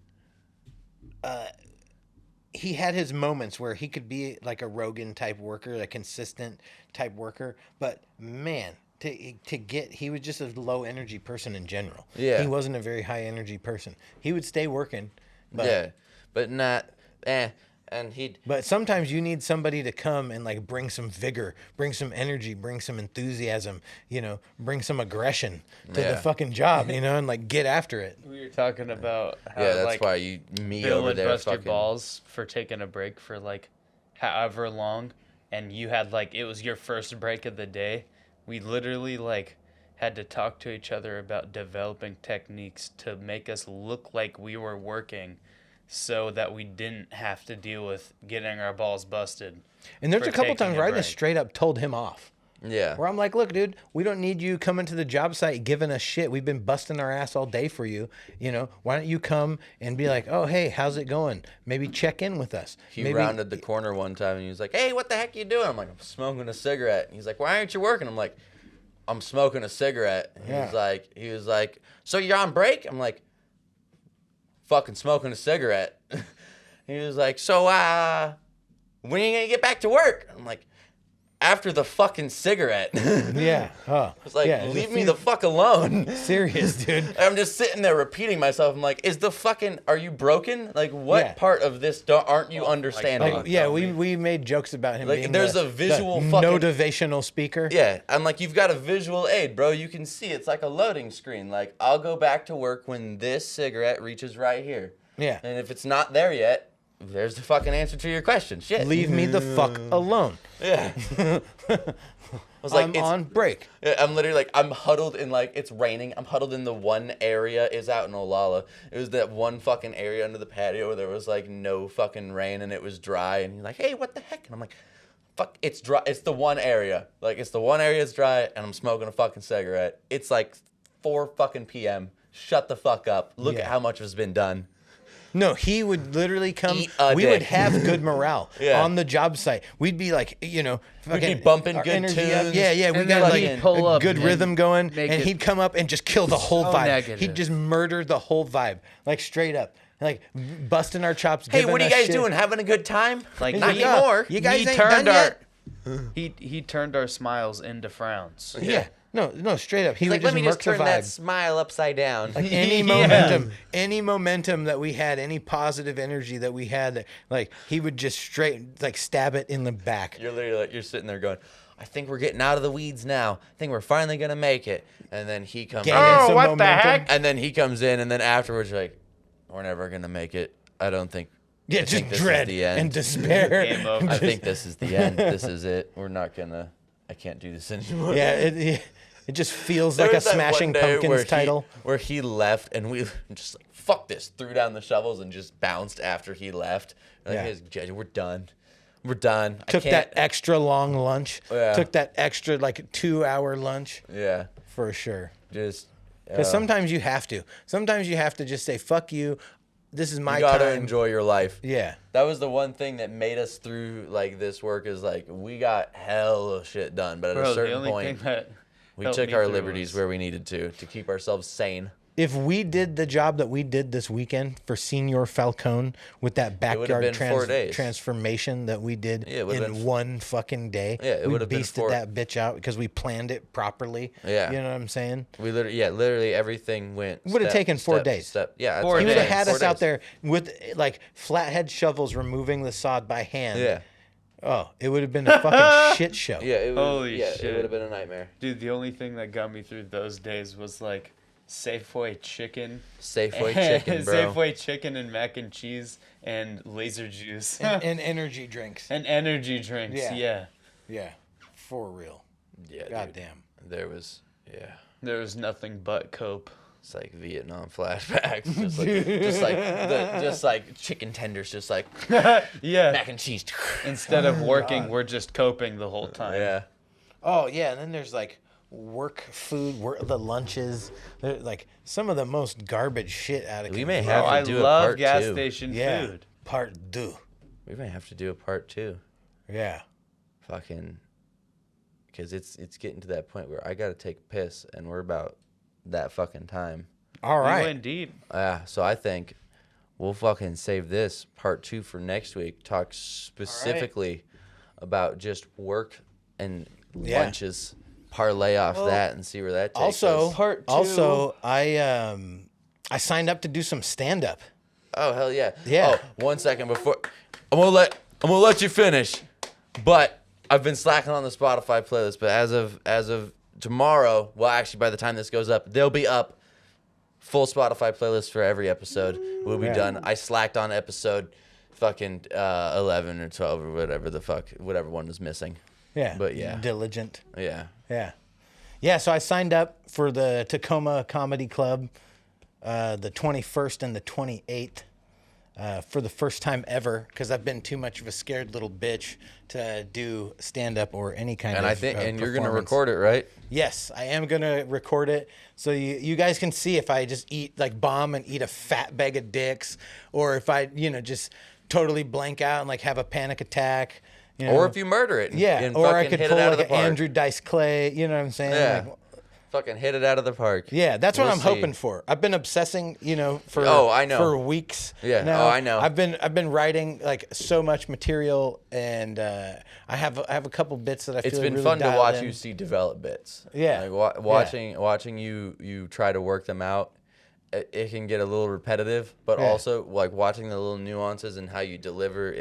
he had his moments where he could be like a Rogan type worker, a consistent type worker. But man, he was just a low energy person in general. Yeah. He wasn't a very high energy person. He would stay working. But, Yeah. But not, and But sometimes you need somebody to come and like bring some vigor, bring some energy, bring some enthusiasm, bring some aggression to the Yeah. fucking job, and like get after it. We were talking about how yeah, that's like why me Bill over would there bust your fucking. balls for taking a break for like however long, and you had like it was your first break of the day. We literally like had to talk to each other about developing techniques to make us look like we were working, so that we didn't have to deal with getting our balls busted. And there's for a couple taking times a where I just break. straight up told him off. Yeah. Where I'm like, look, dude, we don't need you coming to the job site giving us shit. We've been busting our ass all day for you. Why don't you come and be like, oh, hey, how's it going? Maybe check in with us. He Maybe, rounded the corner one time and he was like, "Hey, what the heck you doing?" I'm like, "I'm smoking a cigarette." And he's like, "Why aren't you working?" I'm like, "I'm smoking a cigarette." And Yeah. he was like, "So you're on break?" I'm like, "Fucking smoking a cigarette." He was like, "So when are you gonna get back to work?" I'm like, "After the fucking cigarette." Yeah. Oh. It's like, yeah, leave me the fuck alone. serious, dude. I'm just sitting there repeating myself. I'm like, are you broken? Like, what Yeah. part of this aren't you understanding? Like, yeah, we made jokes about him Like, being there's the a visual the fucking- motivational speaker. Yeah, I'm like, you've got a visual aid, bro. You can see it's like a loading screen. Like, I'll go back to work when this cigarette reaches right here. Yeah. And if it's not there yet, there's the fucking answer to your question. Shit. Leave me the fuck alone. Yeah. I was like, I'm on break. I'm literally like, I'm huddled in like, it's raining. I'm huddled in the one area, is out in Olalla. It was that one fucking area under the patio where there was like no fucking rain and it was dry. And he's like, "Hey, what the heck?" And I'm like, "Fuck, it's dry. It's the one area. Like, it's the one area that's dry and I'm smoking a fucking cigarette. It's like 4 fucking p.m. Shut the fuck up. Look at Yeah. how much has been done." No, he would literally come. Eat a We dick. would have good morale Yeah. on the job site. We'd be like, fucking bumping our good energy tunes. up. Yeah, we And got then like he'd pull a up good and rhythm going, make and it he'd come up and just kill the whole so vibe. negative. He'd just murder the whole vibe, like straight up, like busting our chops. Hey, giving what are you us guys shit. doing? Having a good time? Like, Not Yeah. anymore. You guys He ain't turned done yet. He turned our smiles into frowns. Yeah, no, straight up. He Like, would let just me murk just the turn that vibe. smile upside down. Like any Yeah. any momentum that we had, any positive energy that we had, like he would just straight like stab it in the back. You're literally like, you're sitting there going, "I think we're getting out of the weeds now. I think we're finally gonna make it." And then he comes Gaining in, some what the momentum. heck? and then he comes in, and then afterwards you're like, "We're never gonna make it. I don't think." Yeah, I just think this is dread the end. and despair. Game over. I think this is the end. This is it. We're not gonna. I can't do this anymore. Yeah, it just feels There like a was that one Smashing day Pumpkins where title. where he left, and we just like, "Fuck this," threw down the shovels and just bounced after he left. Like, Yeah. "Hey, we're done. We're done." Took I can't, that extra long lunch. Yeah. Took that extra like 2-hour lunch Yeah, for sure. just. Because sometimes you have to. Sometimes you have to just say, "Fuck you. This is my you gotta time." enjoy your life. Yeah. That was the one thing that made us through like this work is like we got hell of shit done, but at Bro, a the certain only point thing that we helped took me our through liberties was- where we needed to keep ourselves sane. If we did the job that we did this weekend for Senior Falcone with that would've backyard been 4 days. transformation that we did Yeah, it would've in been one fucking day, Yeah, it we would've been beasted 4 that bitch out because we planned it properly. Yeah. You know what I'm saying? We literally everything went. Would've taken 4 days. Yeah, that's 4 what He I'm would have days. had 4 us out days. there with like flathead shovels removing the sod by hand. Yeah, Oh, it would have been a fucking shit show. yeah. It was, Holy yeah, It shit. would have been a nightmare. Dude, the only thing that got me through those days was like Safeway chicken. Safeway chicken, bro. Safeway chicken and mac and cheese and laser juice. And energy drinks. And energy drinks, Yeah. yeah. Yeah. For real. Yeah, God dude. damn. There was, yeah. There was nothing but cope. It's like Vietnam flashbacks, just like chicken tenders, just like Yeah. mac and cheese. Instead of working, we're just coping the whole time. Yeah, Oh yeah, and then there's like work food, the lunches. They're like some of the most garbage shit out of. We may control. have to I do a love part gas 2. station Yeah. food. Part 2. We may have to do a part 2. Yeah. Fucking, because it's getting to that point where I gotta take a piss, and we're about that fucking time. All We right. went deep. So I think we'll fucking save this part 2 for next week. Talk specifically about just work and Yeah. lunches. Parlay off that and see where that takes Also, us. Part 2. also, I signed up to do some stand up. Oh hell yeah. Yeah. Oh, 1 second before I'm gonna let you finish. But I've been slacking on the Spotify playlist. But as of tomorrow, well, actually, by the time this goes up, they'll be up. Full Spotify playlist for every episode will be done. I slacked on episode fucking 11 or 12 or whatever one was missing. Yeah. But yeah. Diligent. Yeah. Yeah. Yeah, so I signed up for the Tacoma Comedy Club the 21st and the 28th for the first time ever because I've been too much of a scared little bitch to do stand-up or any kind And of I think and you're gonna performance. record it, right? Yes, I am going to record it so you guys can see if I just eat, like, bomb and eat a fat bag of dicks or if I, just totally blank out and, like, have a panic attack. Or if you murder it. And or I fucking could hit pull it out like of the an park. Andrew Dice Clay, you know what I'm saying? Yeah. Like, Fucking hit it out of the park. yeah, that's what We'll I'm see. hoping for. I've been obsessing, for I know. for weeks. Yeah, now. oh, I know. I've been writing like so much material, and I have a couple bits that I feel It's been really fun to dialed watch in. you see develop bits. Yeah. Like watching you try to work them out. It can get a little repetitive, but Yeah. also like watching the little nuances and how you deliver.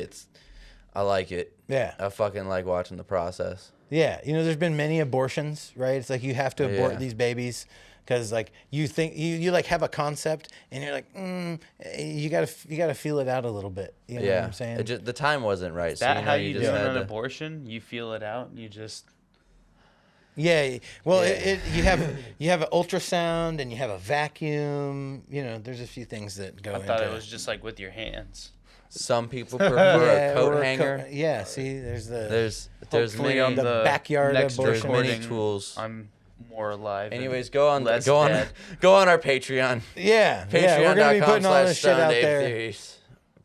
I like it. Yeah. I fucking like watching the process. Yeah, there's been many abortions, right? It's like you have to abort Yeah. these babies because like you think you like have a concept and you're like, you gotta feel it out a little bit. You know what I'm saying? The time wasn't right. So That how you you do just had an to- abortion? You feel it out and you just Yeah, well, you have an ultrasound and you have a vacuum. There's a few things that go I into thought it was just like with your hands. Some people prefer a or coat hanger. yeah, see, there's There's Hopefully many on the backyard next abortion. there's many recording, tools. I'm more alive. and Anyways, go on less go on dead. go on our Patreon. yeah, we're gonna be putting all this shit out there. Theories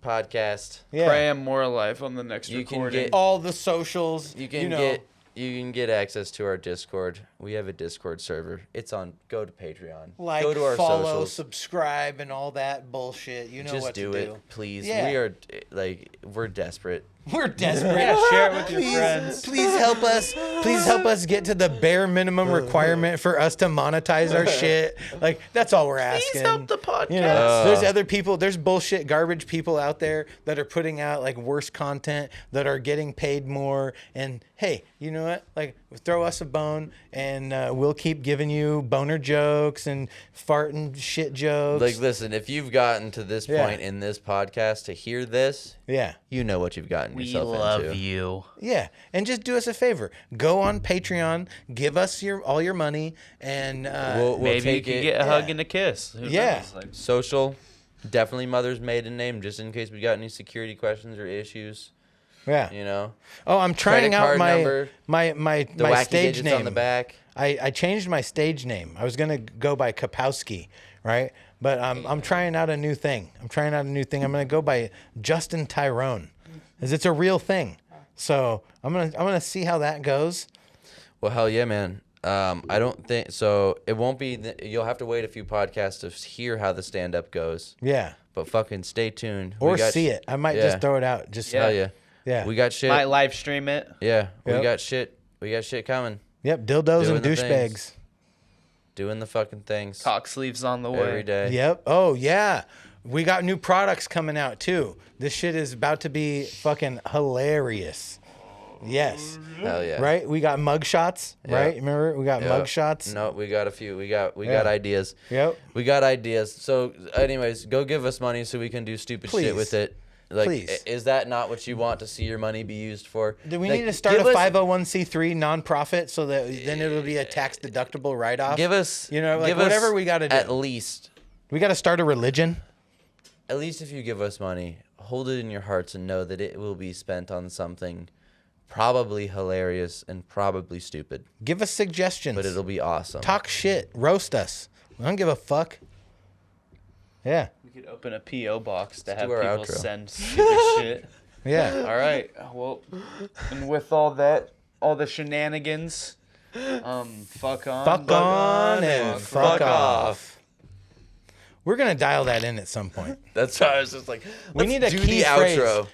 podcast. Yeah, Pray I'm more alive on the next You can recording. get- all the socials. You can get access to our Discord. We have a Discord server. It's on. Go to Patreon. Like, go to our follow, socials. subscribe, and all that bullshit. You know Just what do to it, do. please. Yeah. We are we're desperate. We're desperate. Yeah, share it with your please, friends. Please help us. Please help us get to the bare minimum requirement for us to monetize our shit. Like that's all we're asking. Please help the podcast. There's other people. There's bullshit garbage people out there that are putting out like worse content that are getting paid more. And hey, you know what? Like throw us a bone, and we'll keep giving you boner jokes and farting shit jokes. Like, listen, if you've gotten to this Yeah. point in this podcast to hear this, yeah. you know what you've gotten We yourself love into. you. Yeah, and just do us a favor. Go on Patreon, give us all your money, and We'll Maybe you take could it. get a Yeah. hug and a kiss. Who Yeah. knows? Like, Social, definitely mother's maiden name, just in case we got any security questions or issues. yeah. You know, Oh, I'm trying Credit out card my number, my the my wacky stage digits name on the back. I changed my stage name. I was gonna go by Kapowski, right? But I'm trying out a new thing. I'm gonna go by Justin Tyrone, because it's a real thing. So I'm gonna see how that goes. Well, hell yeah, man. I don't think so. It won't be. You'll have to wait a few podcasts to hear how the stand up goes. Yeah. But fucking stay tuned. Or see it. I might just throw it out. Just Hell yeah. Yeah. We got shit. might live stream it. Yeah. We Yep. got shit. We got shit coming. Yep. Dildos Doing and the douchebags. things. Doing the fucking things. Cock sleeves on the way. Every day. Yep. Oh yeah. We got new products coming out too. This shit is about to be fucking hilarious. Yes. Hell yeah. Right? We got mug shots, Yeah. right? Remember? We got Yep. mug shots. No, we got a few. We got Yeah. ideas. Yep. We got ideas. So, anyways, go give us money so we can do stupid Please. shit with it. Like, Please. is that not what you want to see your money be used for? Do we Like, need to start a give us- 501c3 nonprofit so that then it'll be a tax deductible write off? Give us, like give us whatever we got to do. At least We got to start a religion. if you give us money, hold it in your hearts and know that it will be spent on something probably hilarious and probably stupid, Give us suggestions. but it'll be awesome. Talk shit. Roast us. We don't give a fuck. Yeah. We could open a PO box to have do our people outro. send stupid shit. Yeah. All right. Well, and with all that, all the shenanigans, fuck on. Fuck on and fuck fuck off. We're going to dial that in at some point. That's why I was just like, We let's need a do key the phrase. outro.